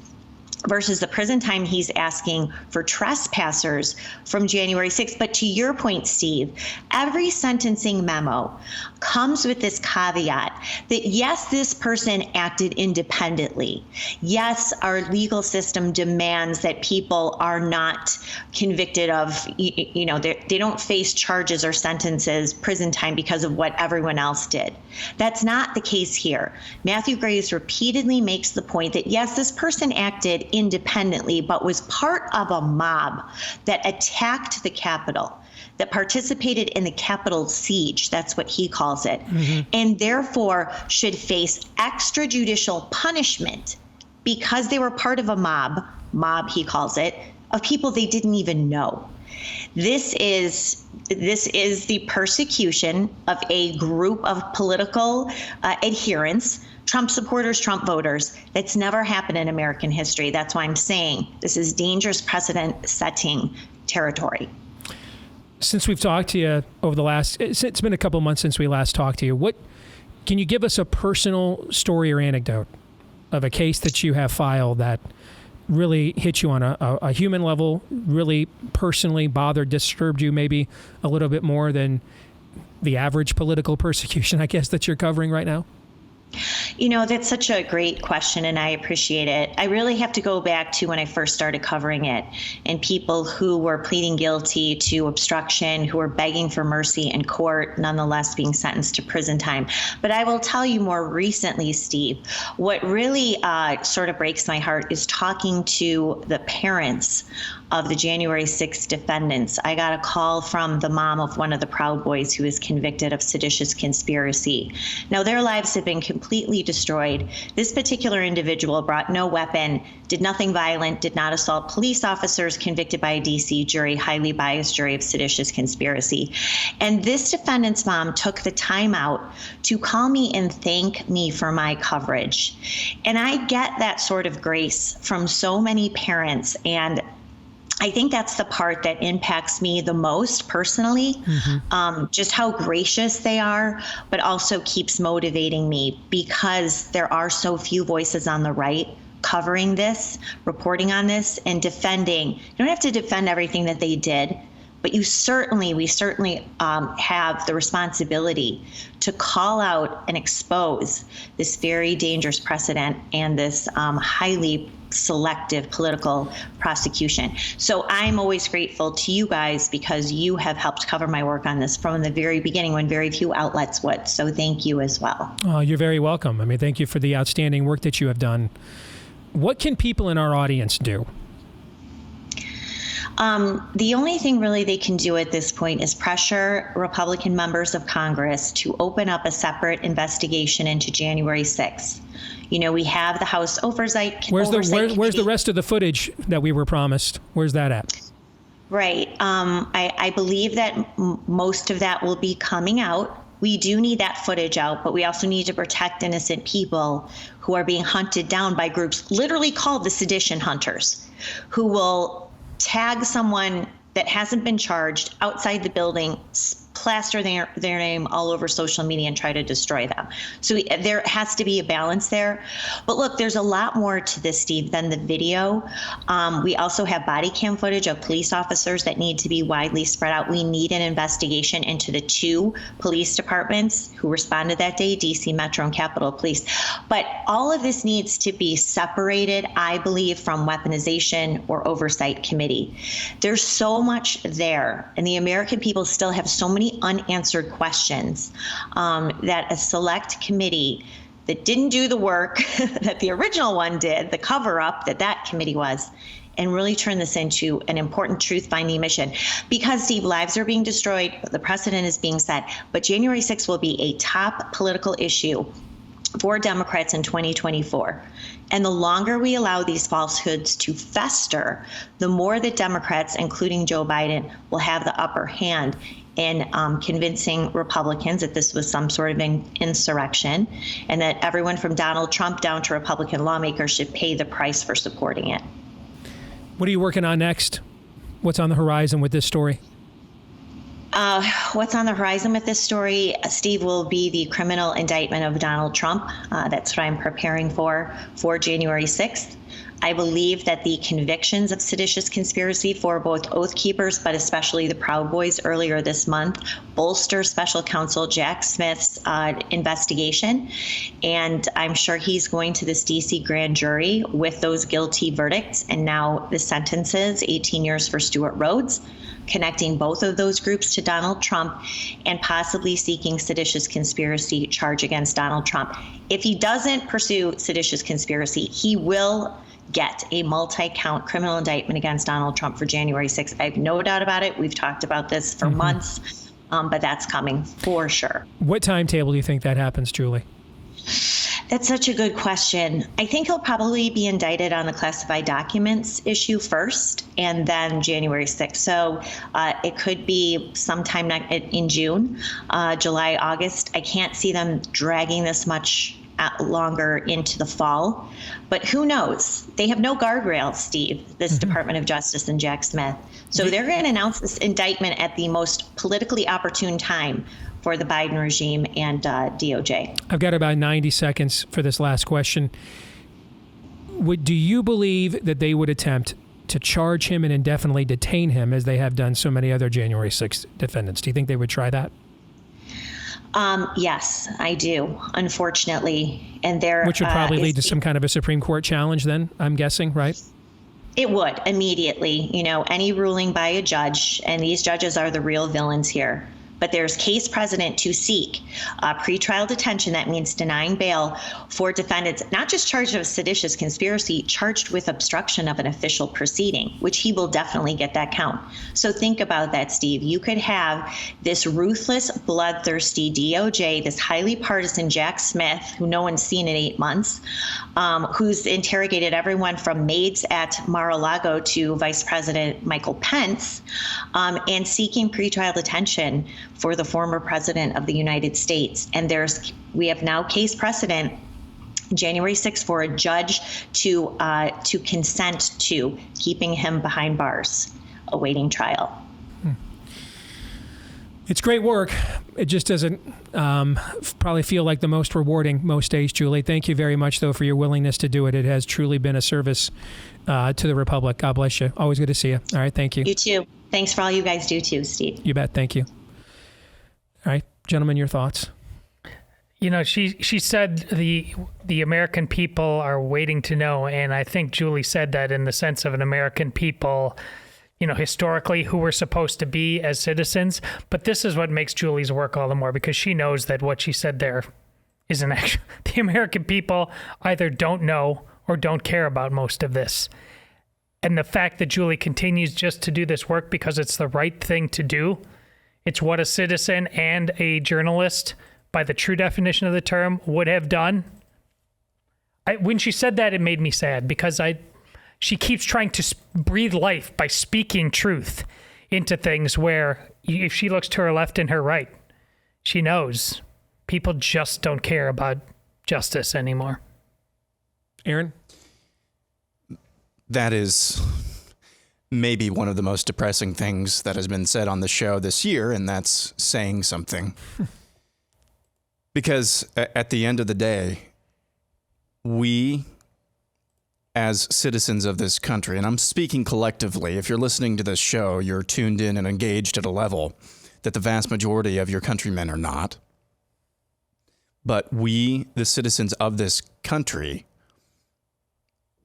versus the prison time he's asking for trespassers from January 6th. But to your point, Steve, every sentencing memo comes with this caveat that, yes, this person acted independently. Yes, our legal system demands that people are not convicted of, they don't face charges or sentences, prison time because of what everyone else did. That's not the case here. Matthew Graves repeatedly makes the point that, yes, this person acted independently, but was part of a mob that attacked the Capitol, that participated in the Capitol siege, that's what he calls it, and therefore should face extrajudicial punishment because they were part of a mob he calls it, of people they didn't even know. This is the persecution of a group of political adherents, Trump supporters, Trump voters. That's never happened in American history. That's why I'm saying this is dangerous precedent-setting territory. Since we've talked to you over it's been a couple months since we last talked to you, can you give us a personal story or anecdote of a case that you have filed that really hit you on a human level, really personally bothered, disturbed you maybe a little bit more than the average political persecution, I guess, that you're covering right now? That's such a great question, and I appreciate it. I really have to go back to when I first started covering it, and people who were pleading guilty to obstruction, who were begging for mercy in court, nonetheless being sentenced to prison time. But I will tell you more recently, Steve, what really sort of breaks my heart is talking to the parents of the January 6th defendants. I got a call from the mom of one of the Proud Boys who was convicted of seditious conspiracy. Now, their lives have been completely completely destroyed. This particular individual brought no weapon, did nothing violent, did not assault police officers, convicted by a DC jury, highly biased jury of seditious conspiracy. And this defendant's mom took the time out to call me and thank me for my coverage. And I get that sort of grace from so many parents, and I think that's the part that impacts me the most personally, just how gracious they are, but also keeps motivating me because there are so few voices on the right covering this, reporting on this, and defending. You don't have to defend everything that they did, but we certainly have the responsibility to call out and expose this very dangerous precedent and this highly selective political prosecution. So I'm always grateful to you guys because you have helped cover my work on this from the very beginning when very few outlets would. So thank you as well. Oh, you're very welcome. I mean, thank you for the outstanding work that you have done. What can people in our audience do? The only thing really they can do at this point is pressure Republican members of Congress to open up a separate investigation into January 6th. You know, we have the House Oversight Where's the rest of the footage that we were promised? Where's that at? Right. I believe that most of that will be coming out. We do need that footage out, but we also need to protect innocent people who are being hunted down by groups literally called the sedition hunters, who will tag someone that hasn't been charged outside the building, plaster their name all over social media and try to destroy them. So there has to be a balance there. But look, there's a lot more to this, Steve, than the video. We also have body cam footage of police officers that need to be widely spread out. We need an investigation into the 2 police departments who responded that day, DC Metro and Capitol Police. But all of this needs to be separated, I believe, from weaponization or oversight committee. There's so much there, and the American people still have so many unanswered questions that a select committee that didn't do the work that the original one did, the cover-up that committee was, and really turn this into an important truth-finding mission. Because, Steve, lives are being destroyed, the precedent is being set, but January 6th will be a top political issue for Democrats in 2024. And the longer we allow these falsehoods to fester, the more that Democrats, including Joe Biden, will have the upper hand in convincing Republicans that this was some sort of insurrection, and that everyone from Donald Trump down to Republican lawmakers should pay the price for supporting it. What are you working on next? What's on the horizon with this story? What's on the horizon with this story, Steve, will be the criminal indictment of Donald Trump. That's what I'm preparing for January 6th. I believe that the convictions of seditious conspiracy for both Oath Keepers, but especially the Proud Boys earlier this month, bolster Special Counsel Jack Smith's investigation. And I'm sure he's going to this DC grand jury with those guilty verdicts and now the sentences, 18 years for Stuart Rhodes, connecting both of those groups to Donald Trump and possibly seeking seditious conspiracy charge against Donald Trump. If he doesn't pursue seditious conspiracy, he will get a multi-count criminal indictment against Donald Trump for January 6th. I have no doubt about it. We've talked about this for months, but that's coming for sure. What timetable do you think that happens, Julie? That's such a good question. I think he'll probably be indicted on the classified documents issue first, and then January 6th. So it could be sometime in June, July, August. I can't see them dragging this much longer into the fall, but who knows? They have no guardrails, Steve, this Department of Justice and Jack Smith. So they're going to announce this indictment at the most politically opportune time for the Biden regime and DOJ. I've got about 90 seconds for this last question. Do you believe that they would attempt to charge him and indefinitely detain him as they have done so many other January 6th defendants? Do you think they would try that? Yes, I do, unfortunately. And which would probably lead to some kind of a Supreme Court challenge then, I'm guessing, right? It would immediately, any ruling by a judge, and these judges are the real villains here. but there's case precedent to seek pretrial detention. That means denying bail for defendants not just charged of seditious conspiracy, charged with obstruction of an official proceeding, which he will definitely get that count. So think about that, Steve. You could have this ruthless, bloodthirsty DOJ, this highly partisan Jack Smith, who no one's seen in 8 months, who's interrogated everyone from maids at Mar-a-Lago to Vice President Michael Pence, and seeking pretrial detention for the former president of the United States. And we have now case precedent January 6th for a judge to consent to keeping him behind bars, awaiting trial. It's great work. It just doesn't probably feel like the most rewarding most days, Julie. Thank you very much, though, for your willingness to do it. It has truly been a service to the Republic. God bless you. Always good to see you. All right, thank you. You too. Thanks for all you guys do, too, Steve. You bet. Thank you. All right, gentlemen, your thoughts? You know, she said the American people are waiting to know, and I think Julie said that in the sense of an American people, you know, historically who we're supposed to be as citizens. But this is what makes Julie's work all the more, because she knows that what she said there isn't actually. The American people either don't know or don't care about most of this. And the fact that Julie continues just to do this work because it's the right thing to do, it's what a citizen and a journalist, by the true definition of the term, would have done. When she said that, it made me sad, because she keeps trying to breathe life by speaking truth into things where if she looks to her left and her right, she knows people just don't care about justice anymore. Aaron? That is maybe one of the most depressing things that has been said on the show this year, and that's saying something. Because at the end of the day, we, as citizens of this country, and I'm speaking collectively, if you're listening to this show, you're tuned in and engaged at a level that the vast majority of your countrymen are not. But we, the citizens of this country,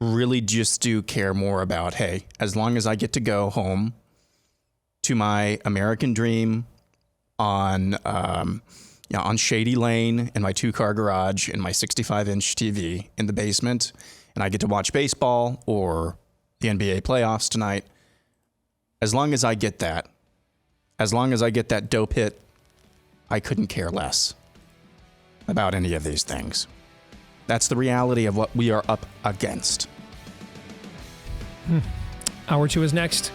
really just do care more about, hey, as long as I get to go home to my American dream on Shady Lane in my 2-car garage and my 65-inch TV in the basement, and I get to watch baseball or the NBA playoffs tonight, as long as I get that, as long as I get that dope hit, I couldn't care less about any of these things. That's the reality of what we are up against. Hour 2 is next.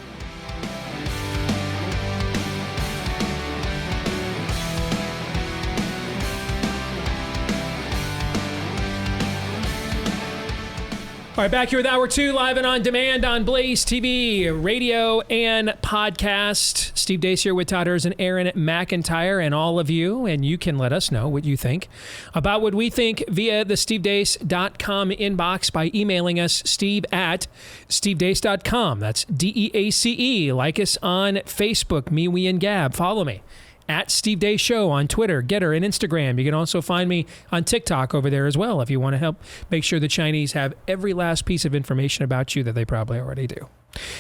All right, back here with Hour 2, live and on demand on Blaze TV, radio, and podcast. Steve Deace here with Todd Hers and Aaron McIntyre and all of you, and you can let us know what you think about what we think via the stevedeace.com inbox by emailing us, steve@stevedeace.com. That's DEACE. Like us on Facebook, me, we, and Gab. Follow me at Steve Deace Show on Twitter, Getter, and Instagram. You can also find me on TikTok over there as well if you want to help make sure the Chinese have every last piece of information about you that they probably already do.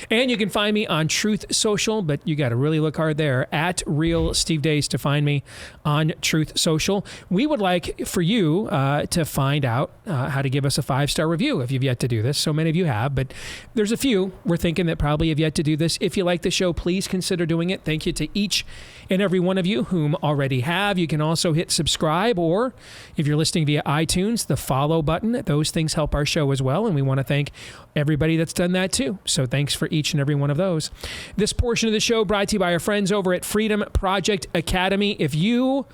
And you can find me on Truth Social, but you got to really look hard there, at Real Steve Deace, to find me on Truth Social. We would like for you to find out how to give us a 5-star review if you've yet to do this. So many of you have, but there's a few we're thinking that probably have yet to do this. If you like the show, please consider doing it. Thank you to each and every one of you whom already have. You can also hit subscribe, or if you're listening via iTunes, the follow button. Those things help our show as well, and we want to thank everybody that's done that too. So thanks for each and every one of those. This portion of the show brought to you by our friends over at Freedom Project Academy. If you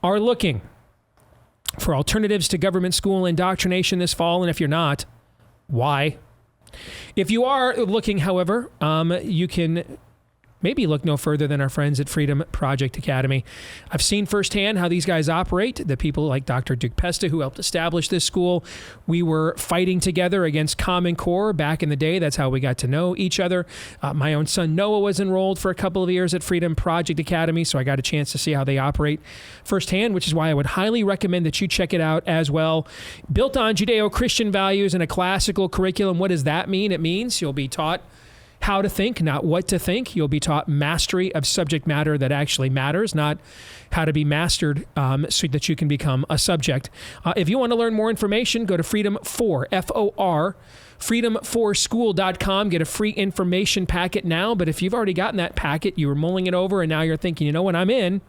are looking for alternatives to government school indoctrination this fall, and if you're not, why? If you are looking, however, you can maybe look no further than our friends at Freedom Project Academy. I've seen firsthand how these guys operate. The people like Dr. Duke Pesta, who helped establish this school, we were fighting together against Common Core back in the day. That's how we got to know each other. My own son Noah was enrolled for a couple of years at Freedom Project Academy, so I got a chance to see how they operate firsthand, which is why I would highly recommend that you check it out as well. Built on Judeo-Christian values and a classical curriculum. What does that mean? It means you'll be taught how to think, not what to think. You'll be taught mastery of subject matter that actually matters, not how to be mastered so that you can become a subject. If you want to learn more information, go to Freedom4, F-O-R, freedom4school.com. Get a free information packet now. But if you've already gotten that packet, you were mulling it over, and now you're thinking, you know what, I'm in.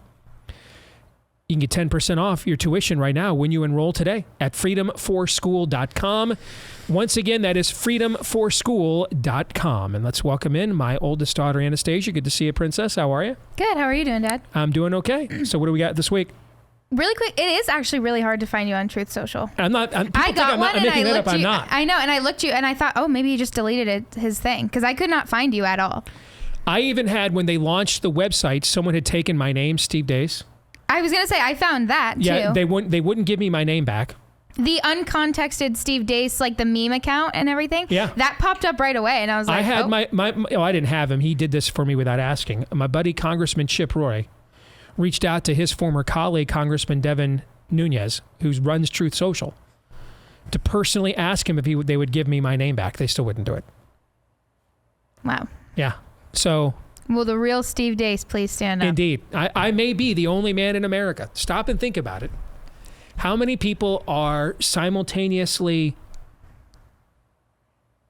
You can get 10% off your tuition right now when you enroll today at freedom4school.com. Once again, that is freedom4school.com. And let's welcome in my oldest daughter, Anastasia. Good to see you, Princess. How are you? Good. How are you doing, Dad? I'm doing okay. So what do we got this week? Really quick, it is actually really hard to find you on Truth Social. I'm not. I'm making that up. I'm not. I know, and I looked you, and I thought, oh, maybe he just deleted his thing, because I could not find you at all. I even had, when they launched the website, someone had taken my name, Steve Deace. I was gonna say I found that too. Yeah, they wouldn't give me my name back. The uncontexted Steve Deace, like the meme account and everything. Yeah, that popped up right away, and I was like, I had I didn't have him. He did this for me without asking. My buddy Congressman Chip Roy reached out to his former colleague Congressman Devin Nunes, who runs Truth Social, to personally ask him if they would give me my name back. They still wouldn't do it. Wow. Yeah. So. Will the real Steve Deace please stand up? Indeed. I may be the only man in America. Stop and think about it. How many people are simultaneously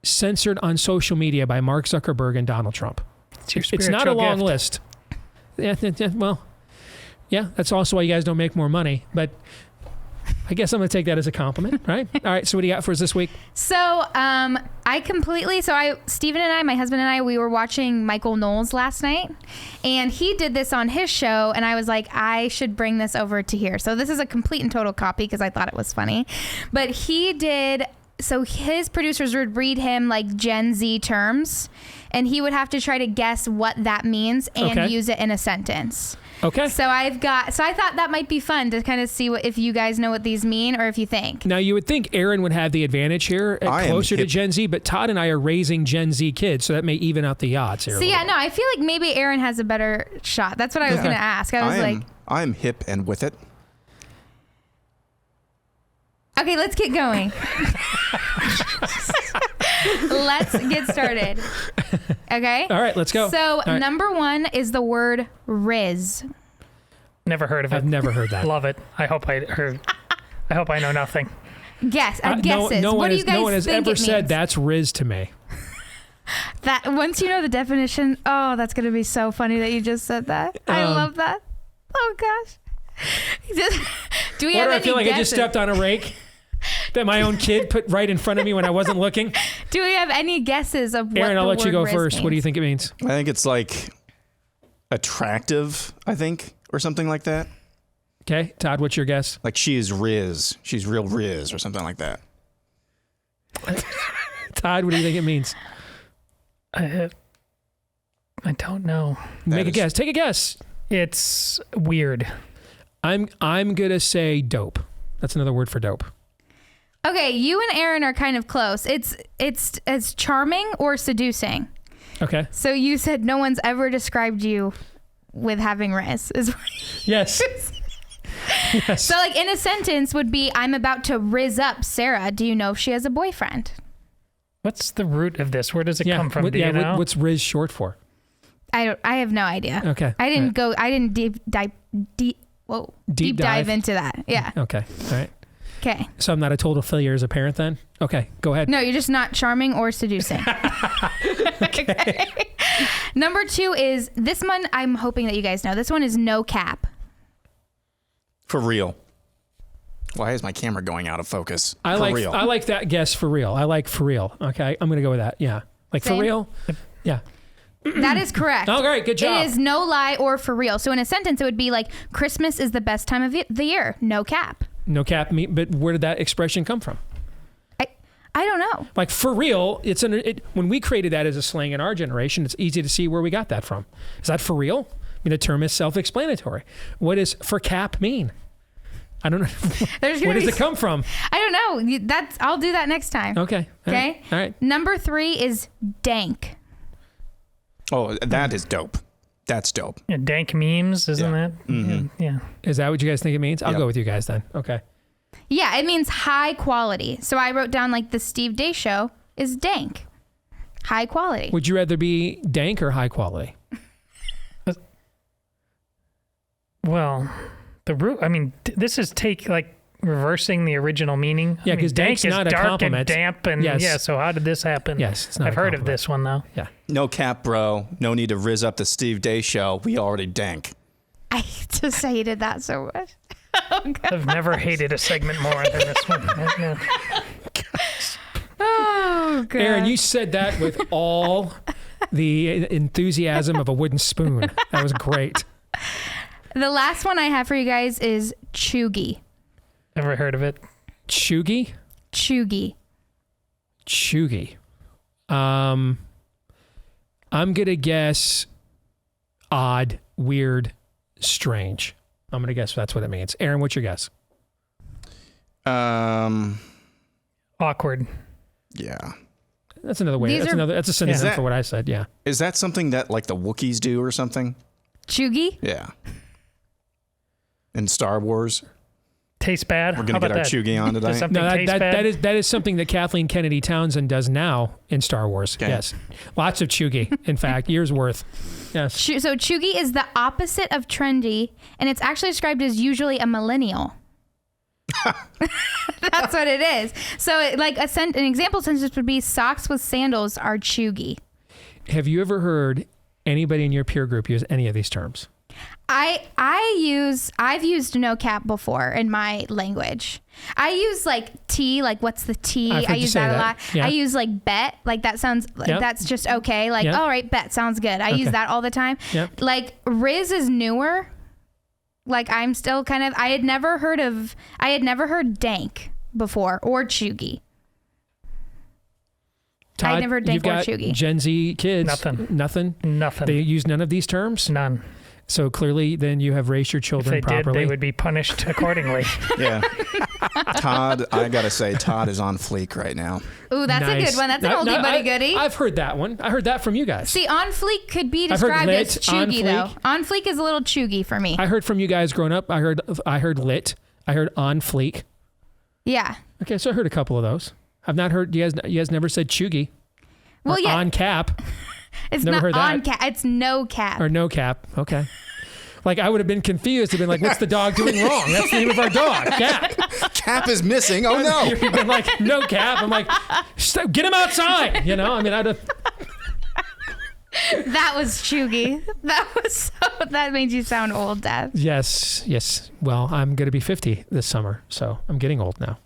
censored on social media by Mark Zuckerberg and Donald Trump? It's not a long list. Yeah, well, yeah, that's also why you guys don't make more money. But I guess I'm going to take that as a compliment, right? All right, so what do you got for us this week? So Steven and I, my husband and I, we were watching Michael Knowles last night, and he did this on his show, and I was like, I should bring this over to here. So this is a complete and total copy because I thought it was funny. But he did, so his producers would read him like Gen Z terms, and he would have to try to guess what that means and use it in a sentence. Okay. So I thought that might be fun to kind of see if you guys know what these mean or if you think. Now, you would think Aaron would have the advantage here, closer to Gen Z, but Todd and I are raising Gen Z kids, so that may even out the odds here. So yeah, no, I feel like maybe Aaron has a better shot. That's what I was going to ask. I'm hip and with it. Okay, let's get going. Let's get started. Okay? All right, let's go. So, number one is the word Riz. Never heard of it. I've never heard that. Love it. I hope I know nothing. Guesses. No what do you guys no one has think ever it said means? that's Riz to me. That once you know the definition, oh, that's going to be so funny that you just said that. I love that. Oh, gosh. Do we have any I feel like guesses? I just stepped on a rake that my own kid put right in front of me when I wasn't looking? Do we have any guesses of what Aaron, I'll let you go Riz first. means? What do you think it means? I think it's like attractive, or something like that. Okay. Todd, what's your guess? Like she is Riz. She's real Riz or something like that. Todd, what do you think it means? I don't know. Make a guess. Take a guess. It's weird. I'm going to say dope. That's another word for dope. Okay, you and Aaron are kind of close. It's as charming or seducing. Okay. So you said no one's ever described you with having Riz. Yes. Yes. So like in a sentence would be, I'm about to Riz up Sarah. Do you know if she has a boyfriend? What's the root of this? Where does it come from? Do you know? What's Riz short for? I have no idea. Okay. I didn't deep dive into that. Yeah. Okay. All right. Okay. So I'm not a total failure as a parent then? Okay, go ahead. No, you're just not charming or seducing. Okay. Number two is, this one I'm hoping that you guys know. This one is no cap. For real. Why is my camera going out of focus? I like that guess, for real. I like for real. Okay, I'm going to go with that. Yeah. Like Same. For real? Yeah. That is correct. Oh, great. Good job. It is no lie or for real. So in a sentence, it would be like, Christmas is the best time of the year. No cap. No cap, but where did that expression come from? I don't know. Like for real, when we created that as a slang in our generation, it's easy to see where we got that from. Is that for real? I mean, the term is self-explanatory. What does for cap mean? I don't know. Where does it come from? I don't know. I'll do that next time. Okay. Okay. All right. Number three is dank. Oh, that is dope. That's dope. Yeah, dank memes, isn't that? Mm-hmm. Yeah. Is that what you guys think it means? I'll go with you guys then. Okay. Yeah, it means high quality. So I wrote down like the Steve Deace Show is dank. high quality. Would you rather be dank or high quality? Well, this is reversing the original meaning. Yeah, because dank dank's is not a dark compliment. and damp, and so how did this happen? Yes, it's not I've a heard of compliment. this one though. Yeah. No cap, bro. No need to rizz up the Steve Deace Show. We already dank. I just hated that so much. Oh, God. I've never hated a segment more than this one. Oh, God. Aaron, you said that with all the enthusiasm of a wooden spoon. That was great. The last one I have for you guys is chuggy. Ever heard of it? Chuggy? Chuggy. Chuggy. I'm going to guess odd, weird, strange. I'm going to guess that's what it means. Aaron, what's your guess? Awkward. Yeah. That's another way. That's a synonym for what I said. Yeah. Is that something that like the Wookiees do or something? Chuggy? Yeah. In Star Wars. Tastes bad. We're going to get our chuggy on tonight. That is something that Kathleen Kennedy Townsend does now in Star Wars. Okay. Yes. Lots of chuggy. In fact, years worth. Yes. So chuggy is the opposite of trendy, and it's actually described as usually a millennial. That's what it is. So an example sentence would be socks with sandals are chuggy. Have you ever heard anybody in your peer group use any of these terms? I've used no cap before in my language. I use T, what's the T? I use that a lot. Yeah. I use bet, that sounds that's just okay. All right, bet sounds good. I use that all the time. Yep. Riz is newer. I'm still kind of I had never heard dank before or chuggy. Todd, I had never heard dank or chuggy. Gen Z kids. Nothing. They use none of these terms? None. So clearly, then you have raised your children if they properly. Did, they would be punished accordingly. Yeah. Todd, I got to say, Todd is on fleek right now. Ooh, that's a good one. That's an oldie but a goodie. I've heard that one. I heard that from you guys. See, on fleek could be described as chuggy, though. On fleek is a little chuggy for me. I heard from you guys growing up. I heard lit. I heard on fleek. Yeah. Okay, so I heard a couple of those. I've not heard, you guys never said chuggy. Well, yeah. On cap. It's never not on cap. It's no cap. Or no cap. Okay. I would have been confused. I've been like, what's the dog doing wrong? That's the name of our dog, Cap. Cap is missing. Oh, no. You've been like, no Cap. I'm like, get him outside. I'd have... That was chuggy. That made you sound old, Dad. Yes. Well, I'm going to be 50 this summer, so I'm getting old now.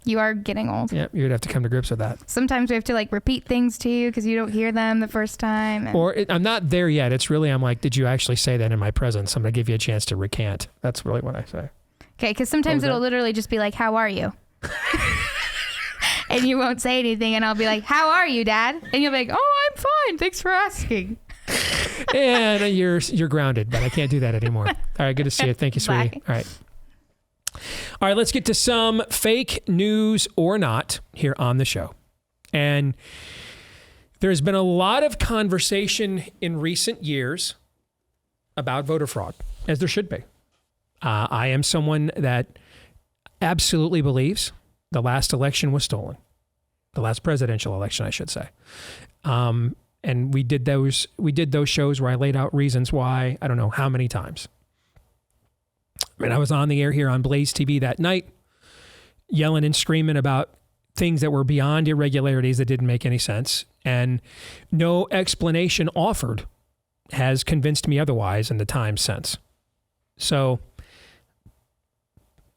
You are getting old. Yeah, you're going to have to come to grips with that. Sometimes we have to repeat things to you because you don't hear them the first time. I'm not there yet. It's really, I'm like, did you actually say that in my presence? I'm going to give you a chance to recant. That's really what I say. Okay, because sometimes it'll literally just be like, how are you? And you won't say anything, and I'll be like, how are you, Dad? And you'll be like, oh, I'm fine. Thanks for asking. And you're grounded, but I can't do that anymore. All right, good to see you. Thank you, sweetie. Bye. All right, let's get to some fake news or not here on the show. And there's been a lot of conversation in recent years about voter fraud, as there should be. I am someone that absolutely believes the last election was stolen. The last presidential election, I should say. And we did those shows where I laid out reasons why, I don't know how many times. I was on the air here on BlazeTV that night, yelling and screaming about things that were beyond irregularities that didn't make any sense. And no explanation offered has convinced me otherwise in the time since. So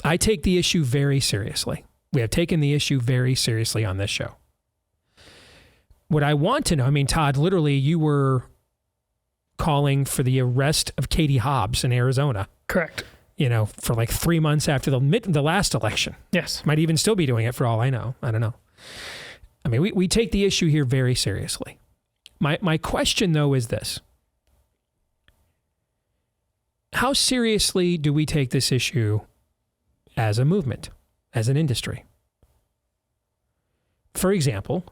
I take the issue very seriously. We have taken the issue very seriously on this show. What I want to know, Todd, literally you were calling for the arrest of Katie Hobbs in Arizona. Correct. For 3 months after the last election. Yes. Might even still be doing it for all I know. I don't know. We take the issue here very seriously. My question, though, is this. How seriously do we take this issue as a movement, as an industry? For example,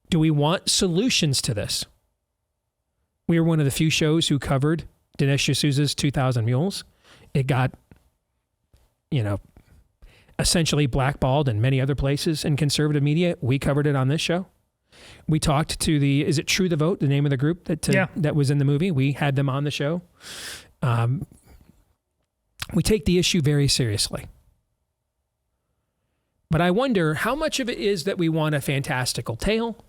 do we want solutions to this? We were one of the few shows who covered Dinesh D'Souza's 2,000 Mules. It got, essentially blackballed in many other places in conservative media. We covered it on this show. We talked to is it True the Vote, the name of the group that was in the movie? We had them on the show. We take the issue very seriously. But I wonder how much of it is that we want a fantastical tale?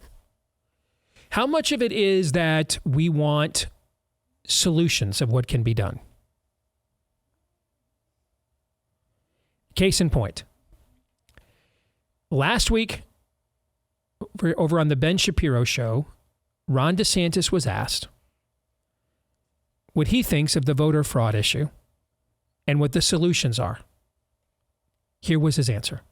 How much of it is that we want solutions of what can be done? Case in point. Last week, over on the Ben Shapiro show, Ron DeSantis was asked what he thinks of the voter fraud issue and what the solutions are. Here was his answer.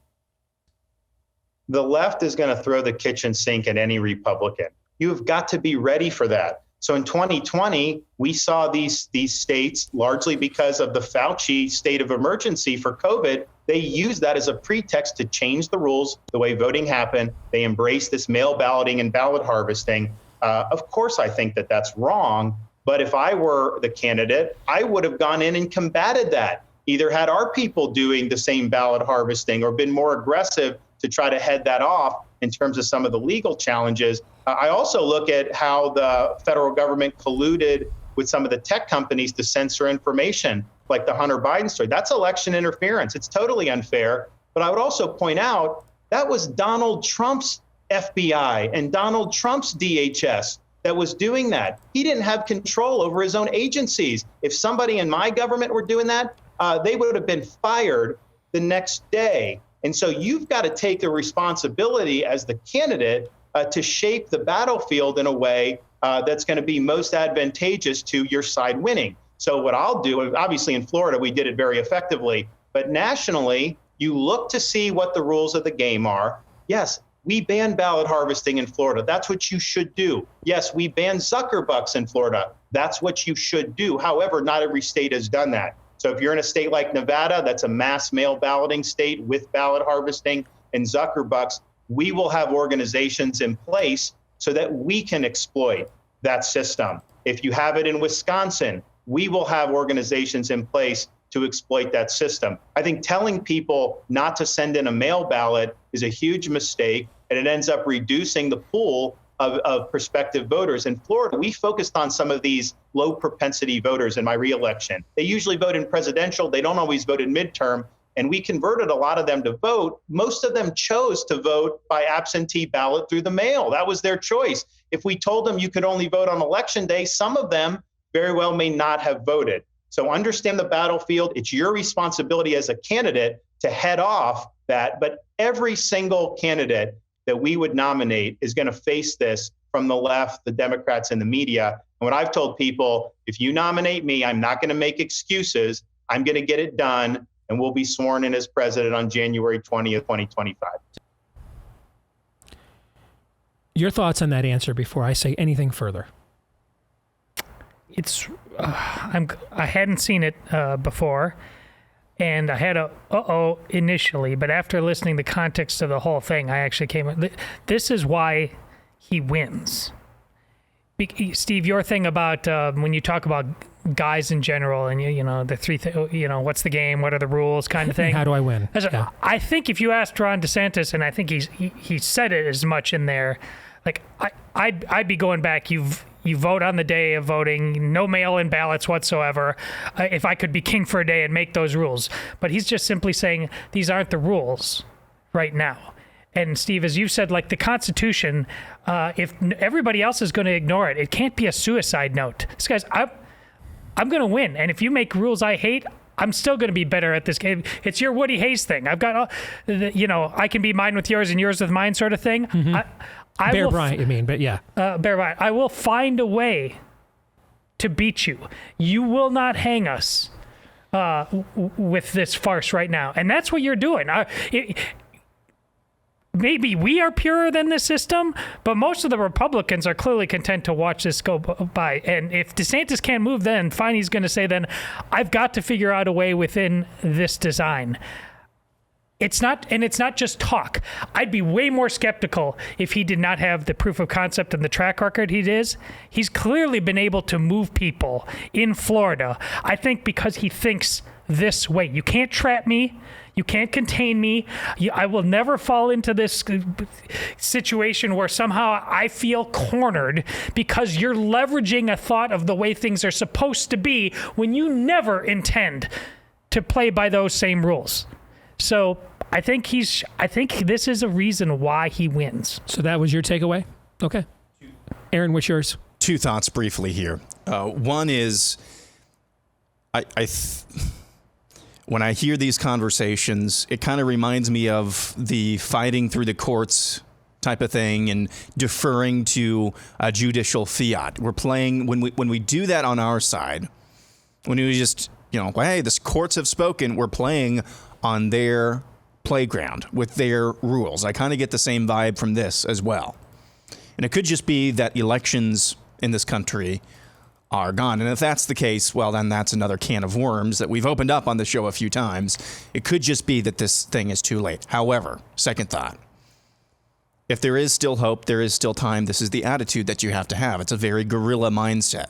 The left is going to throw the kitchen sink at any Republican. You've got to be ready for that. So in 2020, we saw these states, largely because of the Fauci state of emergency for COVID, they used that as a pretext to change the rules, the way voting happened. They embraced this mail balloting and ballot harvesting. Of course, I think that that's wrong. But if I were the candidate, I would have gone in and combated that, either had our people doing the same ballot harvesting or been more aggressive to try to head that off in terms of some of the legal challenges. I also look at how the federal government colluded with some of the tech companies to censor information, like the Hunter Biden story. That's election interference. It's totally unfair. But I would also point out that was Donald Trump's FBI and Donald Trump's DHS that was doing that. He didn't have control over his own agencies. If somebody in my government were doing that, they would have been fired the next day. And so you've got to take the responsibility as the candidate to shape the battlefield in a way that's going to be most advantageous to your side winning. So what I'll do, obviously in Florida, we did it very effectively, but nationally, you look to see what the rules of the game are. Yes, we ban ballot harvesting in Florida. That's what you should do. Yes, we ban Zuckerbucks in Florida. That's what you should do. However, not every state has done that. So if you're in a state like Nevada, that's a mass mail balloting state with ballot harvesting and Zuckerbucks, we will have organizations in place so that we can exploit that system. If you have it in Wisconsin, we will have organizations in place to exploit that system. I think telling people not to send in a mail ballot is a huge mistake, and it ends up reducing the pool of prospective voters. In Florida, we focused on some of these low propensity voters in my reelection. They usually vote in presidential. They don't always vote in midterm. And we converted a lot of them to vote. Most of them chose to vote by absentee ballot through the mail. That was their choice. If we told them you could only vote on election day, some of them very well may not have voted. So understand the battlefield. It's your responsibility as a candidate to head off that. But every single candidate that we would nominate is going to face this from the left, the Democrats, and the media. And what I've told people, if you nominate me, I'm not going to make excuses. I'm going to get it done, and we'll be sworn in as president on January 20th, 2025. Your thoughts on that answer before I say anything further? It's I hadn't seen it before, and I had a initially, but after listening to the context of the whole thing, I actually came. This is why he wins. Steve, your thing about when you talk about guys in general, and you know the three, what's the game, what are the rules, kind of thing. How do I win? Yeah. I think if you asked Ron DeSantis, and I think he said it as much in there, like I'd be going back. You vote on the day of voting, no mail-in ballots whatsoever. If I could be king for a day and make those rules. But he's just simply saying these aren't the rules right now. And Steve, as you said, like the Constitution, if everybody else is going to ignore it, it can't be a suicide note. This guy's, I'm going to win. And if you make rules I hate, I'm still going to be better at this game. It's your Woody Hayes thing. I've got, I can be mine with yours and yours with mine sort of thing. Mm-hmm. Bear Bryant, you mean, but yeah. Bear Bryant. I will find a way to beat you. You will not hang us with this farce right now. And that's what you're doing. Maybe we are purer than the system, but most of the Republicans are clearly content to watch this go by. And if DeSantis can't move, then fine, he's going to say, then I've got to figure out a way within this design. It's not just talk. I'd be way more skeptical if he did not have the proof of concept and the track record he does. He's clearly been able to move people in Florida, I think because he thinks this way. You can't trap me. You can't contain me. I will never fall into this situation where somehow I feel cornered because you're leveraging a thought of the way things are supposed to be when you never intend to play by those same rules. So I think this is a reason why he wins. So that was your takeaway? Okay. Aaron, what's yours? Two thoughts briefly here. One is, when I hear these conversations, it kind of reminds me of the fighting through the courts type of thing and deferring to a judicial fiat. We're playing, when we do that on our side, when we just, hey, the courts have spoken, we're playing on their playground with their rules. I kind of get the same vibe from this as well. And it could just be that elections in this country are gone. And if that's the case, well, then that's another can of worms that we've opened up on the show a few times. It could just be that this thing is too late. However, second thought, if there is still hope, there is still time, this is the attitude that you have to have. It's a very guerrilla mindset.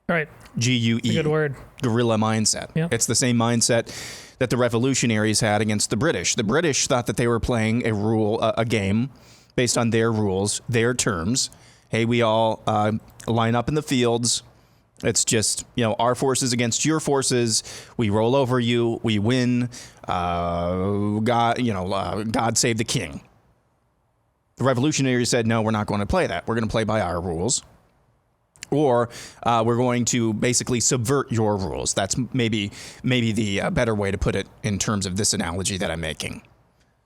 Right. G-U-E. Good word. Guerrilla mindset. Yep. It's the same mindset that the revolutionaries had against the British. The British thought that they were playing a game based on their rules, their terms. Hey, we all line up in the fields. It's just, our forces against your forces. We roll over you. We win. God save the king. The revolutionaries said, no, we're not going to play that. We're going to play by our rules. Or we're going to basically subvert your rules. That's maybe the better way to put it in terms of this analogy that I'm making.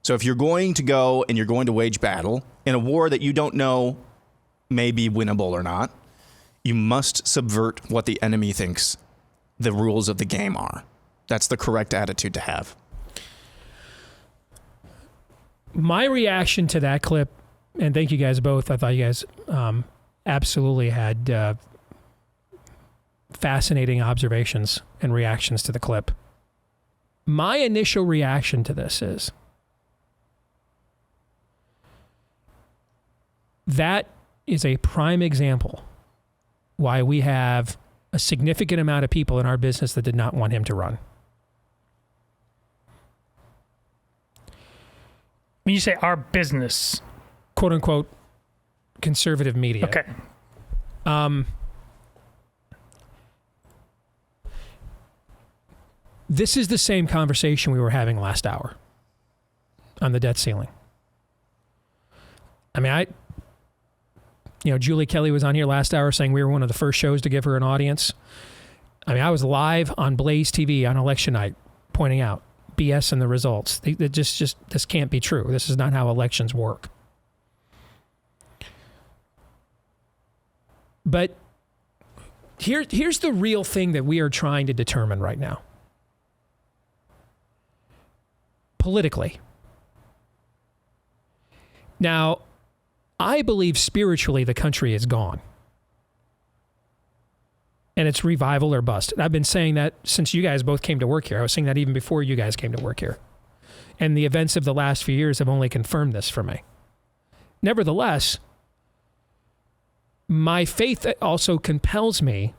So if you're going to go and you're going to wage battle in a war that you don't know may be winnable or not, you must subvert what the enemy thinks the rules of the game are. That's the correct attitude to have. My reaction to that clip, and thank you guys both. I thought you guys absolutely had fascinating observations and reactions to the clip. My initial reaction to this is that is a prime example why we have a significant amount of people in our business that did not want him to run. When you say our business, quote unquote, conservative media. Okay. This is the same conversation we were having last hour on the debt ceiling. I mean, Julie Kelly was on here last hour saying we were one of the first shows to give her an audience. I mean, I was live on BlazeTV on election night pointing out BS in the results. This can't be true. This is not how elections work. But here's the real thing that we are trying to determine right now. Politically. Now, I believe spiritually the country is gone. And it's revival or bust. And I've been saying that since you guys both came to work here. I was saying that even before you guys came to work here. And the events of the last few years have only confirmed this for me. Nevertheless, my faith also compels me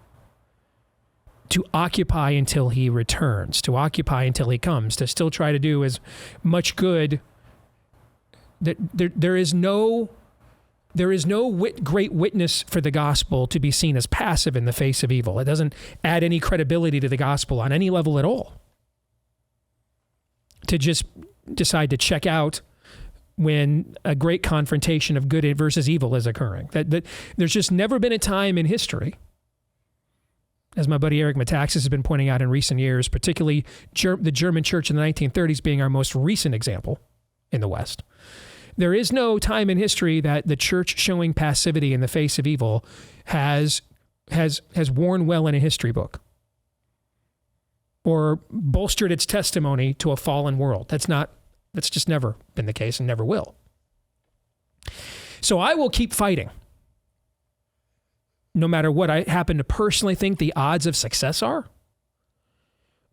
to occupy until he returns, to occupy until he comes, to still try to do as much good. There is no great witness for the gospel to be seen as passive in the face of evil. It doesn't add any credibility to the gospel on any level at all. To just decide to check out when a great confrontation of good versus evil is occurring. That there's just never been a time in history, as my buddy Eric Metaxas has been pointing out in recent years, particularly the German church in the 1930s being our most recent example in the West. There is no time in history that the church showing passivity in the face of evil has worn well in a history book or bolstered its testimony to a fallen world. That's just never been the case and never will. So I will keep fighting. No matter what I happen to personally think the odds of success are,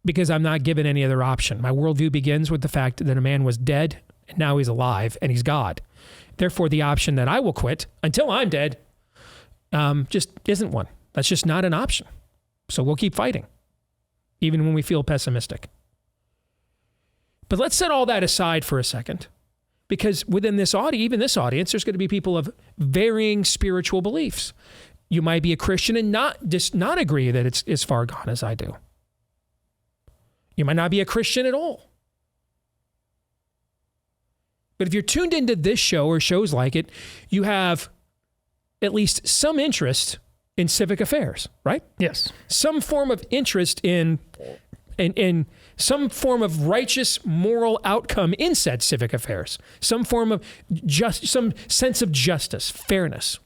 because I'm not given any other option. My worldview begins with the fact that a man was dead, and now he's alive, and he's God. Therefore, the option that I will quit until I'm dead just isn't one. That's just not an option. So we'll keep fighting. even when we feel pessimistic. But let's set all that aside for a second, because within this audience, even this audience, there's going to be people of varying spiritual beliefs. You might be a Christian and not agree that it's as far gone as I do. You might not be a Christian at all. But if you're tuned into this show or shows like it, you have at least some interest in civic affairs, right? Yes. Some form of interest in some form of righteous moral outcome in said civic affairs. Some form of some sense of justice, fairness.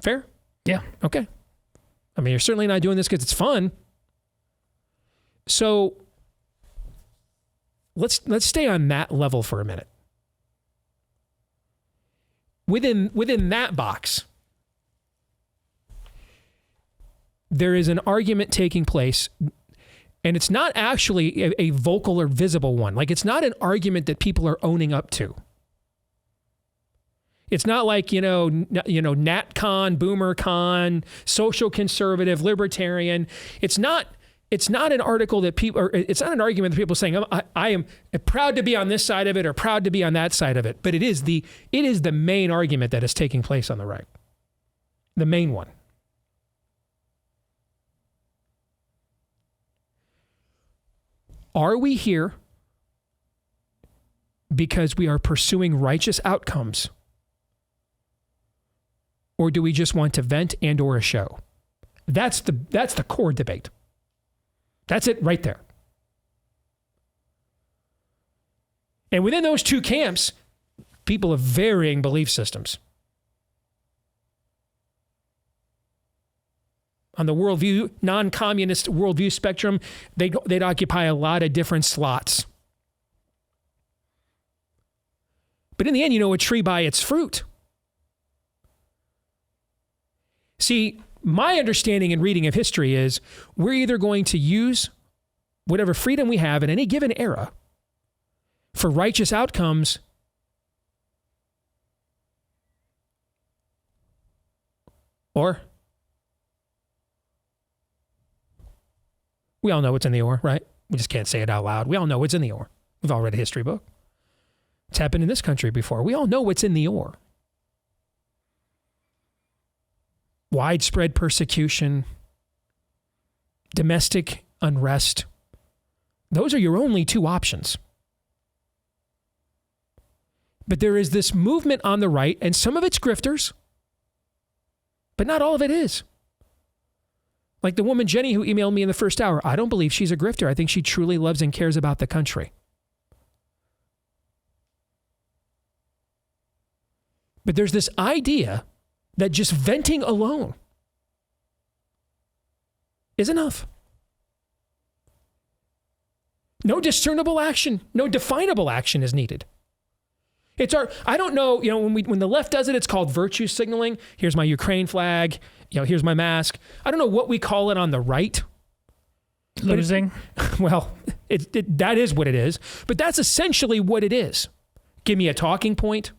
Fair? Yeah. Okay. I mean, you're certainly not doing this because it's fun. So let's stay on that level for a minute. Within that box, there is an argument taking place, and it's not actually a vocal or visible one. Like, it's not an argument that people are owning up to. It's not like, NatCon, BoomerCon, social conservative, libertarian. It's not an article that people, or it's not an argument that people are saying, I am proud to be on this side of it or proud to be on that side of it. But it is the main argument that is taking place on the right. The main one. Are we here because we are pursuing righteous outcomes? Or do we just want to vent and or a show? That's the core debate. That's it right there. And within those two camps, people of varying belief systems. On the worldview, non-communist worldview spectrum, they'd occupy a lot of different slots. But in the end, you know a tree by its fruit. See, my understanding and reading of history is we're either going to use whatever freedom we have in any given era for righteous outcomes, or we all know what's in the or, right? We just can't say it out loud. We all know what's in the or. We've all read a history book. It's happened in this country before. We all know what's in the or. Widespread persecution, domestic unrest. Those are your only two options. But there is this movement on the right, and some of it's grifters, but not all of it is. Like the woman Jenny who emailed me in the first hour. I don't believe she's a grifter. I think she truly loves and cares about the country. But there's this idea that just venting alone is enough. No discernible action, no definable action is needed. I don't know, when the left does it, it's called virtue signaling. Here's my Ukraine flag, here's my mask. I don't know what we call it on the right. Losing? That is what it is. But that's essentially what it is. Give me a talking point.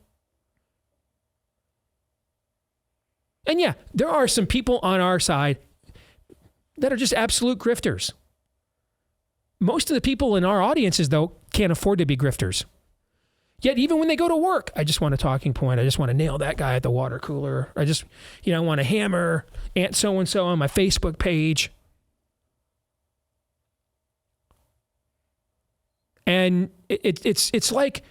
And yeah, there are some people on our side that are just absolute grifters. Most of the people in our audiences, though, can't afford to be grifters. Yet even when they go to work, I just want a talking point. I just want to nail that guy at the water cooler. I just, want to hammer Aunt so-and-so on my Facebook page. And it's like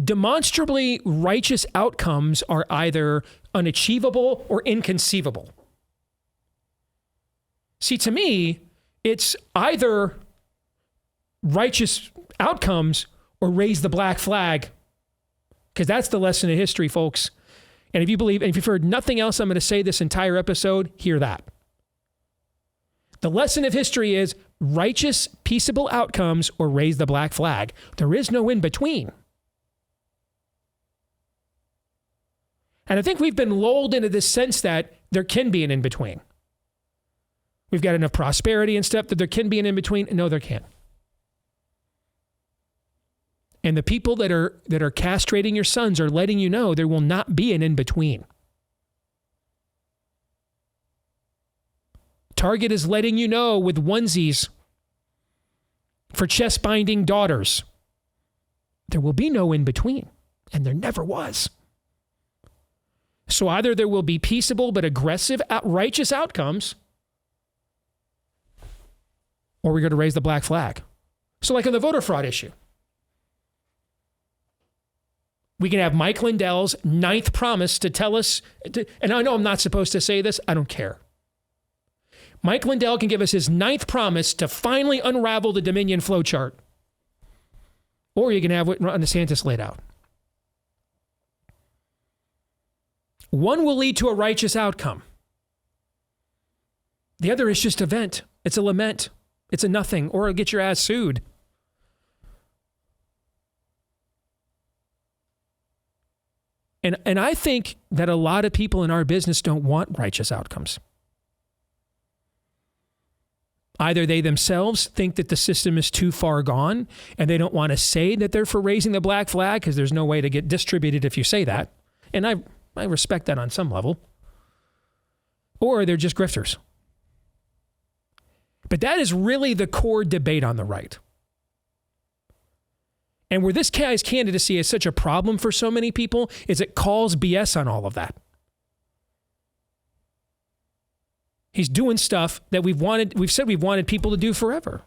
demonstrably righteous outcomes are either unachievable or inconceivable. See, to me, it's either righteous outcomes or raise the black flag, because that's the lesson of history, folks. And if you've heard nothing else, I'm going to say this entire episode, hear that. The lesson of history is righteous, peaceable outcomes or raise the black flag. There is no in between. And I think we've been lulled into this sense that there can be an in between. We've got enough prosperity and stuff that there can be an in between. No, there can't. And the people that are castrating your sons are letting you know there will not be an in between. Target is letting you know with onesies for chest-binding daughters. There will be no in-between, and there never was. So either there will be peaceable but aggressive, righteous outcomes, or we're going to raise the black flag. So like on the voter fraud issue, we can have Mike Lindell's 9th promise to tell us, and I know I'm not supposed to say this, I don't care. Mike Lindell can give us his 9th promise to finally unravel the Dominion flowchart. Or you can have what Ron DeSantis laid out. One will lead to a righteous outcome. The other is just a vent. It's a lament. It's a nothing. Or it'll get your ass sued. And I think that a lot of people in our business don't want righteous outcomes. Either they themselves think that the system is too far gone and they don't want to say that they're for raising the black flag because there's no way to get distributed if you say that. And I respect that on some level. Or they're just grifters. But that is really the core debate on the right. And where this guy's candidacy is such a problem for so many people is it calls BS on all of that. He's doing stuff that we've said we've wanted people to do forever.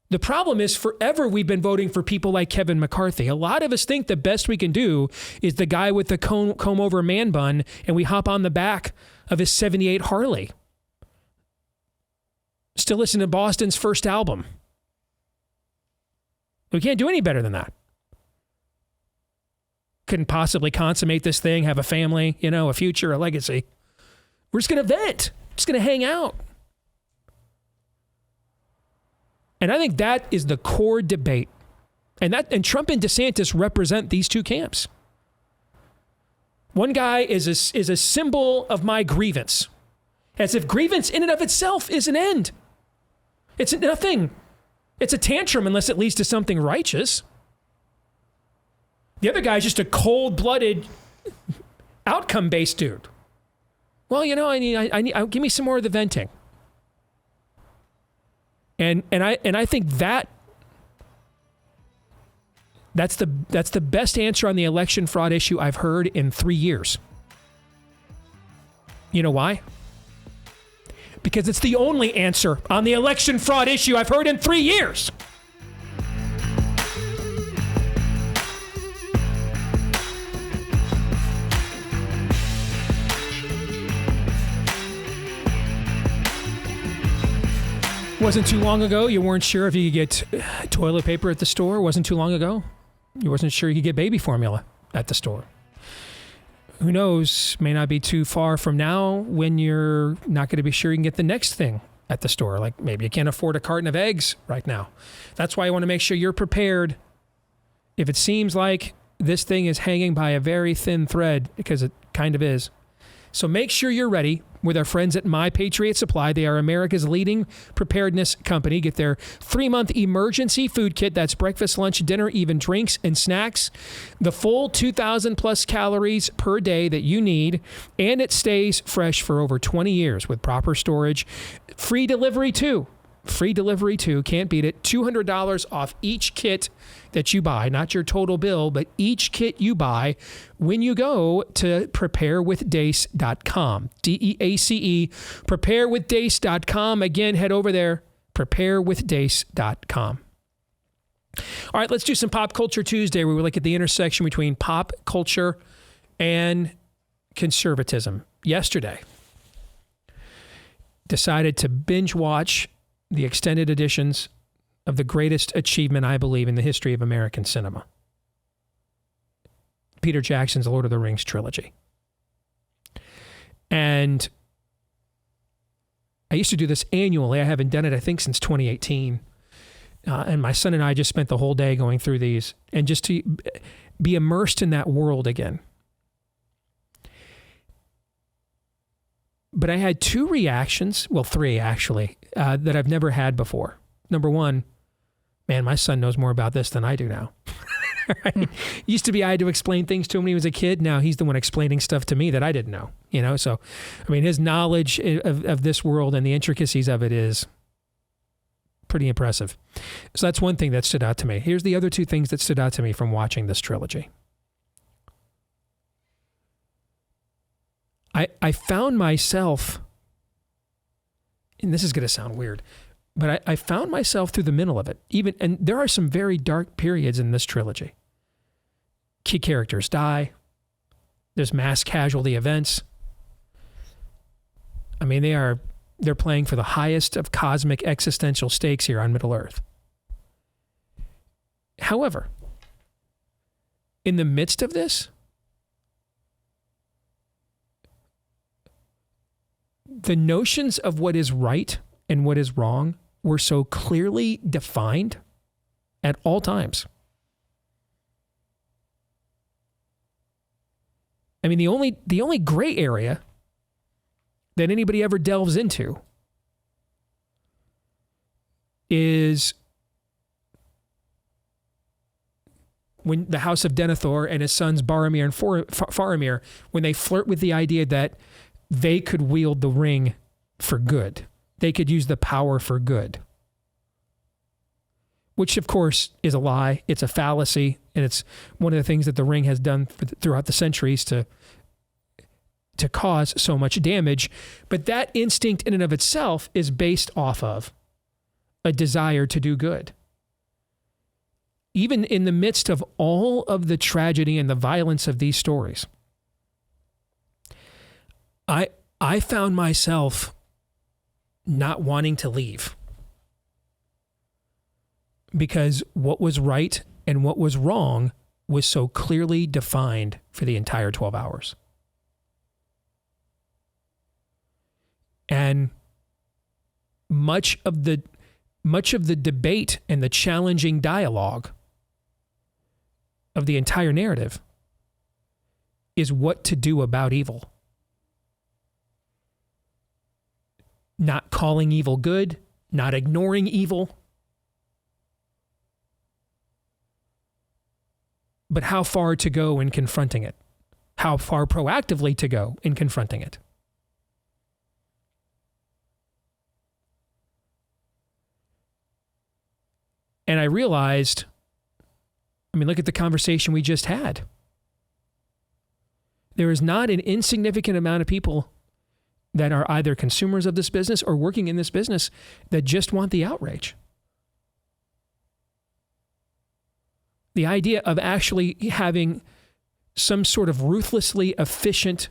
The problem is forever we've been voting for people like Kevin McCarthy. A lot of us think the best we can do is the guy with the comb over man bun and we hop on the back of his 78 Harley. Still listen to Boston's first album. We can't do any better than that. Couldn't possibly consummate this thing, have a family, a future, a legacy. We're just going to vent. Just going to hang out. And I think that is the core debate. And Trump and DeSantis represent these two camps. One guy is a symbol of my grievance. As if grievance in and of itself is an end. It's nothing. It's a tantrum unless it leads to something righteous. The other guy is just a cold-blooded, outcome-based dude. Well, I need give me some more of the venting. And I think that's the best answer on the election fraud issue I've heard in 3 years. You know why? Because it's the only answer on the election fraud issue I've heard in 3 years. Wasn't too long ago, you weren't sure if you could get toilet paper at the store. Wasn't too long ago, you wasn't sure you could get baby formula at the store. Who knows, may not be too far from now when you're not going to be sure you can get the next thing at the store. Like maybe you can't afford a carton of eggs right now. That's why I want to make sure you're prepared. If it seems like this thing is hanging by a very thin thread, because it kind of is. So make sure you're ready with our friends at My Patriot Supply. They are America's leading preparedness company. Get their 3-month emergency food kit. That's breakfast, lunch, dinner, even drinks and snacks. The full 2,000 plus calories per day that you need. And it stays fresh for over 20 years with proper storage. Free delivery too. Free delivery too. Can't beat it. $200 off each kit that you buy. Not your total bill, but each kit you buy when you go to preparewithdace.com. DEACE. Preparewithdace.com. Again, head over there. Preparewithdace.com. All right, let's do some Pop Culture Tuesday where we look at the intersection between pop culture and conservatism. Yesterday, decided to binge watch the extended editions of the greatest achievement, I believe, in the history of American cinema. Peter Jackson's Lord of the Rings trilogy. And I used to do this annually. I haven't done it, I think, since 2018. And my son and I just spent the whole day going through these and just to be immersed in that world again. But I had 2 reactions, well, 3 actually, that I've never had before. Number one, man, my son knows more about this than I do now. Right? Used to be I had to explain things to him when he was a kid. Now he's the one explaining stuff to me that I didn't know. So, I mean, his knowledge of this world and the intricacies of it is pretty impressive. So that's one thing that stood out to me. Here's the other two things that stood out to me from watching this trilogy. I found myself, and this is going to sound weird, but I found myself through the middle of it. And there are some very dark periods in this trilogy. Key characters die. There's mass casualty events. I mean, they're playing for the highest of cosmic existential stakes here on Middle Earth. However, in the midst of this, the notions of what is right and what is wrong were so clearly defined at all times. I mean, the only gray area that anybody ever delves into is when the House of Denethor and his sons Boromir and Faramir, when they flirt with the idea that they could wield the ring for good. They could use the power for good. Which, of course, is a lie. It's a fallacy. And it's one of the things that the ring has done throughout the centuries to cause so much damage. But that instinct in and of itself is based off of a desire to do good. Even in the midst of all of the tragedy and the violence of these stories, I found myself not wanting to leave because what was right and what was wrong was so clearly defined for the entire 12 hours. And much of the debate and the challenging dialogue of the entire narrative is what to do about evil. Not calling evil good, not ignoring evil, but how far to go in confronting it, how far proactively to go in confronting it. And I realized, I mean, look at the conversation we just had. There is not an insignificant amount of people that are either consumers of this business or working in this business that just want the outrage. The idea of actually having some sort of ruthlessly efficient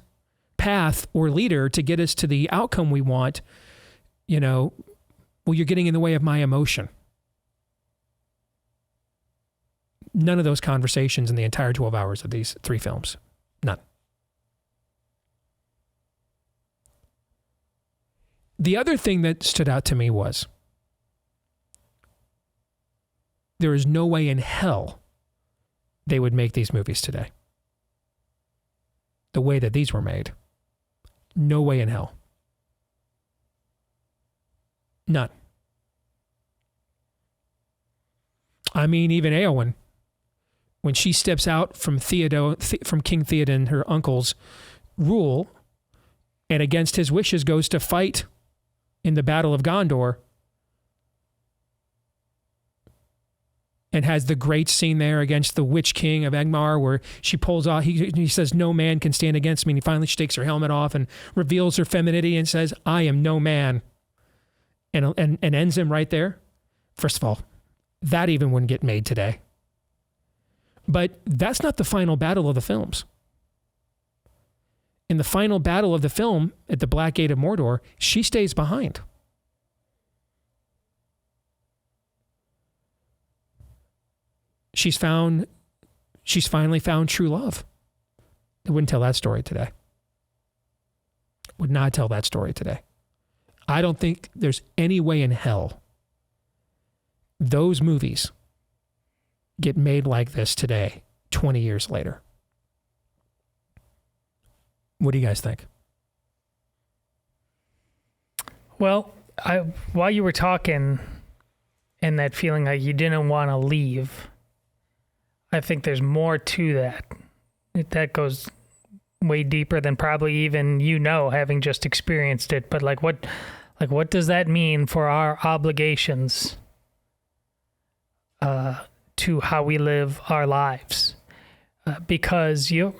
path or leader to get us to the outcome we want, well, you're getting in the way of my emotion. None of those conversations in the entire 12 hours of these 3 films. None. The other thing that stood out to me was there is no way in hell they would make these movies today. The way that these were made. No way in hell. None. I mean, even Éowyn, when she steps out from King Theoden, her uncle's rule, and against his wishes goes to fight in the Battle of Gondor, and has the great scene there against the Witch King of Angmar where she pulls off, he says, "No man can stand against me," and he finally takes her helmet off and reveals her femininity and says, "I am no man," and ends him right there. First of all, that even wouldn't get made today. But that's not the final battle of the films. In the final battle of the film at the Black Gate of Mordor, she stays behind. She's finally found true love. I wouldn't tell that story today. Would not tell that story today. I don't think there's any way in hell those movies get made like this today, 20 years later. What do you guys think? Well, while you were talking and that feeling like you didn't want to leave, I think there's more to that. That goes way deeper than probably even having just experienced it. But what does that mean for our obligations to how we live our lives. Because J.R.R.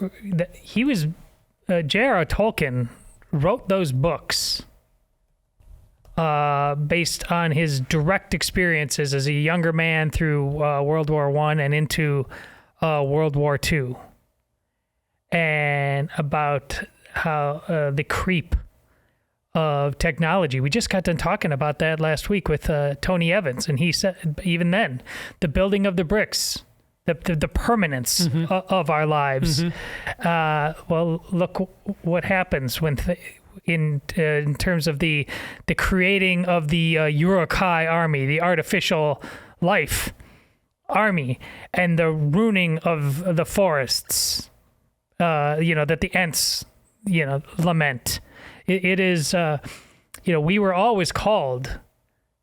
Tolkien wrote those books based on his direct experiences as a younger man through World War I and into World War II, and about how the creep of technology. We just got done talking about that last week with Tony Evans, and he said even then, the building of the bricks, the permanence of our lives. Well, look what happens when in terms of the creating of the Uruk-hai army, the artificial life army, and the ruining of the forests, that the Ents, lament. It is, we were always called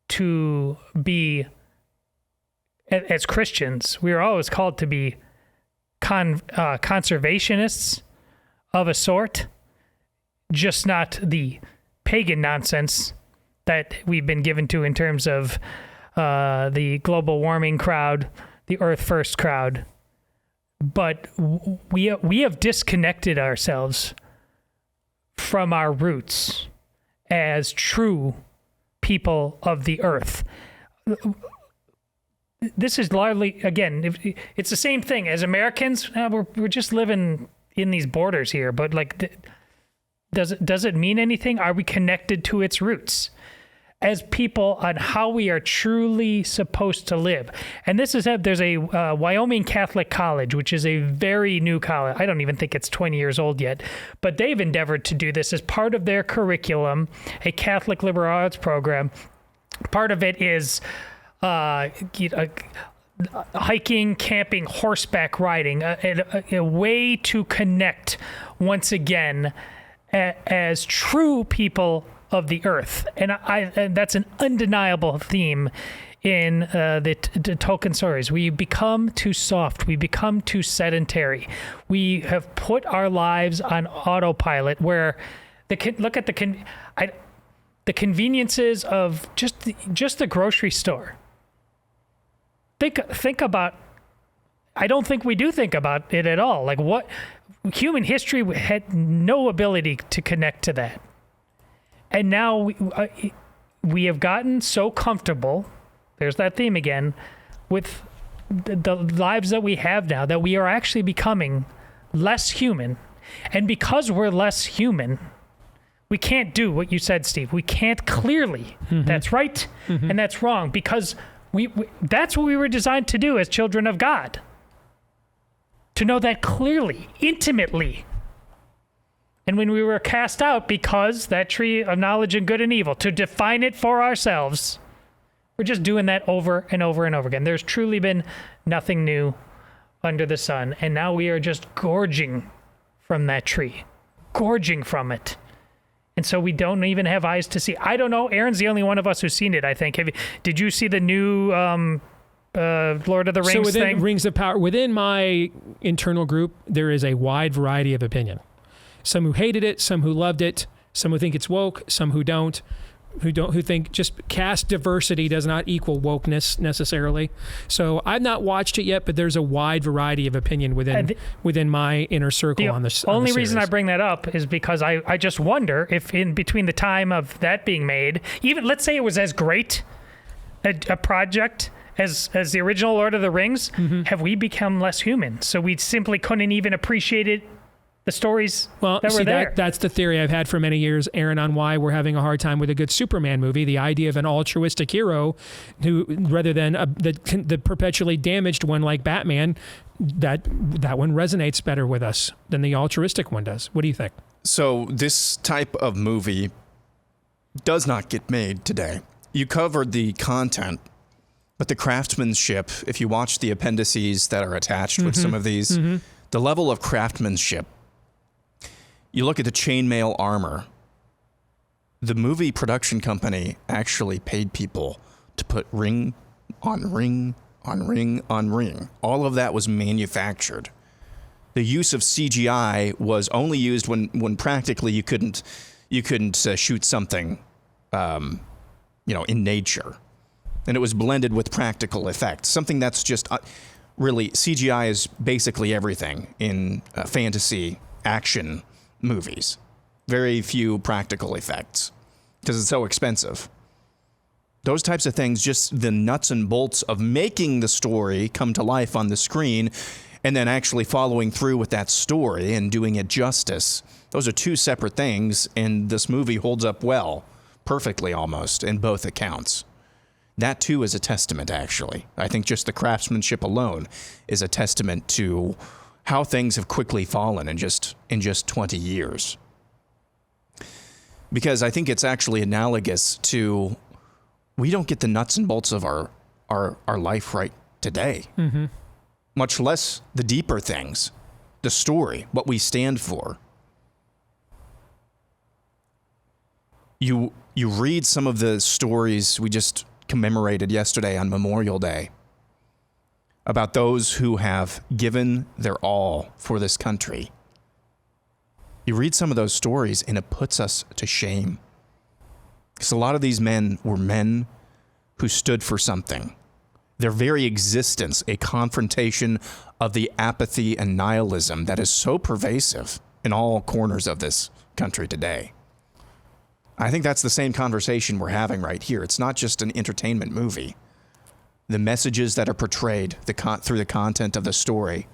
to be, as Christians, we were always called to be conservationists of a sort, just not the pagan nonsense that we've been given to in terms of the global warming crowd, the Earth First crowd. But we have disconnected ourselves from our roots as true people of the earth. This is largely, again, it's the same thing. As Americans, we're just living in these borders here, but does it mean anything? Are we connected to its roots as people on how we are truly supposed to live? And there's a Wyoming Catholic College, which is a very new college. I don't even think it's 20 years old yet, but they've endeavored to do this as part of their curriculum, a Catholic liberal arts program. Part of it is hiking, camping, horseback riding, a way to connect once again as true people of the earth. And that's an undeniable theme in the Tolkien stories. We become too soft. We become too sedentary. We have put our lives on autopilot where look at the conveniences of just the grocery store. Think about, I don't think we do think about it at all. Like what human history had no ability to connect to that. And now we have gotten so comfortable, there's that theme again, with the lives that we have now, that we are actually becoming less human. And because we're less human, we can't do what you said, Steve. We can't clearly. That's right and that's wrong, because we that's what we were designed to do as children of God. To know that clearly, intimately. And when we were cast out, because that tree of knowledge of good and evil, to define it for ourselves, we're just doing that over and over and over again. There's truly been nothing new under the sun. And now we are just gorging from that tree, gorging from it. And so we don't even have eyes to see. I don't know. Aaron's the only one of us who's seen it, I think. Did you see the new Lord of the Rings thing? So within Rings of Power, within my internal group, there is a wide variety of opinion. Some who hated it, some who loved it, some who think it's woke, some who don't, who think just caste diversity does not equal wokeness necessarily. So I've not watched it yet, but there's a wide variety of opinion within my inner circle on this. The only reason I bring that up is because I just wonder if in between the time of that being made, even let's say it was as great a project as the original Lord of the Rings, have we become less human? So we simply couldn't even appreciate it. The stories that were there. That's the theory I've had for many years, Aaron, on why we're having a hard time with a good Superman movie. The idea of an altruistic hero who, rather than the perpetually damaged one like Batman, that one resonates better with us than the altruistic one does. What do you think? So this type of movie does not get made today. You covered the content, but the craftsmanship, if you watch the appendices that are attached with some of these, the level of craftsmanship. You look at the chainmail armor. The movie production company actually paid people to put ring on ring on ring on ring. All of that was manufactured. The use of CGI was only used when practically you couldn't shoot something, in nature. and it was blended with practical effects. Something that's just really, CGI is basically everything in fantasy action movies. Very few practical effects because it's so expensive. Those types of things, just the nuts and bolts of making the story come to life on the screen and then actually following through with that story and doing it justice. Those are two separate things, and this movie holds up well, perfectly almost, in both accounts. That, too, is a testament, actually. I think just the craftsmanship alone is a testament to how things have quickly fallen in just 20 years. Because I think it's actually analogous to, we don't get the nuts and bolts of our life right today. Mm-hmm. Much less the deeper things, the story, what we stand for. You read some of the stories we just commemorated yesterday on Memorial Day about those who have given their all for this country. You read some of those stories and it puts us to shame. Because a lot of these men were men who stood for something. Their very existence, a confrontation of the apathy and nihilism that is so pervasive in all corners of this country today. I think that's the same conversation we're having right here. It's not just an entertainment movie. The messages that are portrayed through the content of the story,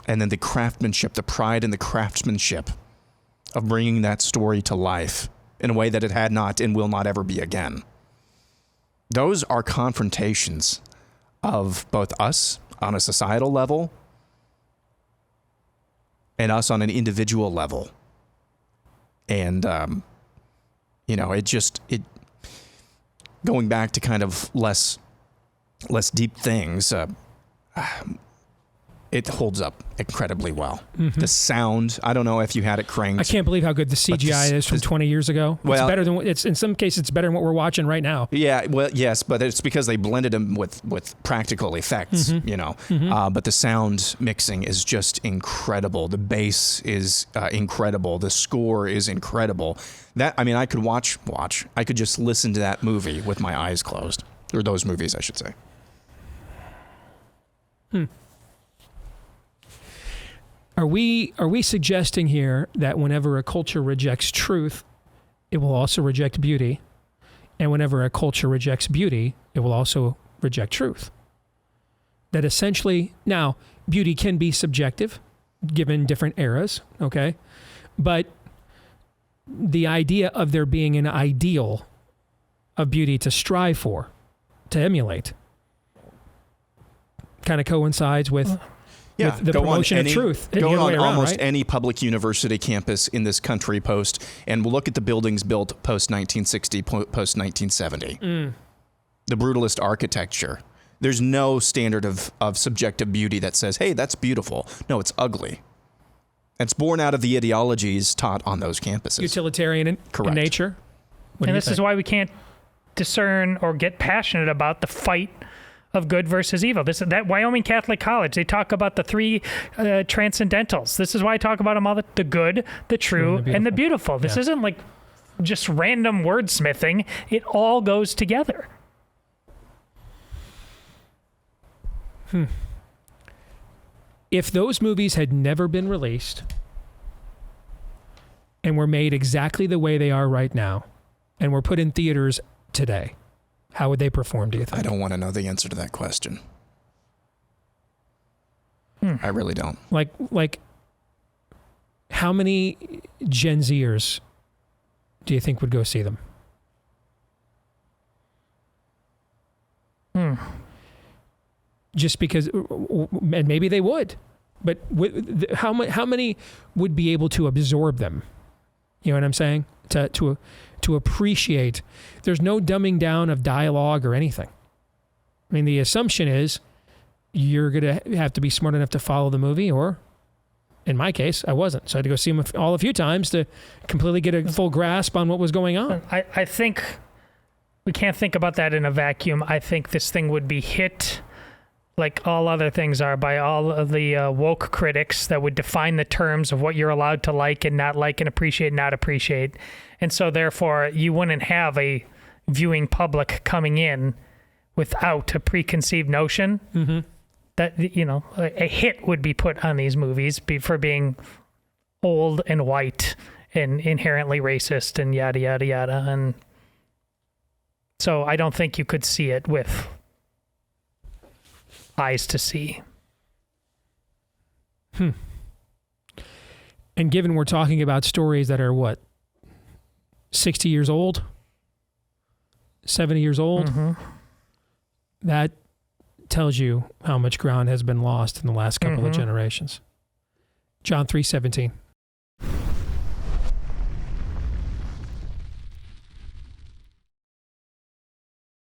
and then the craftsmanship, the pride in the craftsmanship of bringing that story to life in a way that it had not and will not ever be again. Those are confrontations of both us on a societal level and us on an individual level. And, it going back to kind of less deep things, it holds up incredibly well. Mm-hmm. The sound, I don't know if you had it cranked. I can't believe how good the CGI is from 20 years ago. Well, it's better than in some cases it's better than what we're watching right now. Yeah, well, yes, but it's because they blended them with practical effects, Mm-hmm. But the sound mixing is just incredible. The bass is incredible. The score is incredible. I could watch. I could just listen to that movie with my eyes closed, or those movies, I should say. Are we suggesting here that whenever a culture rejects truth, it will also reject beauty, and whenever a culture rejects beauty, it will also reject truth? That essentially, now, beauty can be subjective, given different eras, okay? But the idea of there being an ideal of beauty to strive for, to emulate, kind of coincides with... Yeah, the promotion of truth. Go on almost any public university campus in this country and we'll look at the buildings built post-1960, post-1970. The brutalist architecture. There's no standard of subjective beauty that says, hey, that's beautiful. No, it's ugly. It's born out of the ideologies taught on those campuses. Utilitarian in nature. And this is why we can't discern or get passionate about the fight of good versus evil. That Wyoming Catholic College, they talk about the three transcendentals. This is why I talk about them all: the good, the true, and the beautiful. This isn't like just random wordsmithing. It all goes together. If those movies had never been released and were made exactly the way they are right now and were put in theaters today, how would they perform, do you think? I don't want to know the answer to that question. I really don't. Like, how many Gen Zers do you think would go see them? Just because, and maybe they would, but how many would be able to absorb them? You know what I'm saying? To appreciate. There's no dumbing down of dialogue or anything. I mean, the assumption is you're going to have to be smart enough to follow the movie, or in my case, I wasn't. So I had to go see them all a few times to completely get a full grasp on what was going on. I think we can't think about that in a vacuum. I think this thing would be hit like all other things are by all of the woke critics that would define the terms of what you're allowed to like and not like and appreciate and not appreciate. And so therefore you wouldn't have a viewing public coming in without a preconceived notion that, a hit would be put on these movies for being old and white and inherently racist and yada, yada, yada. And so I don't think you could see it with eyes to see. And given we're talking about stories that are 60 years old, 70 years old, that tells you how much ground has been lost in the last couple of generations. John 3:17.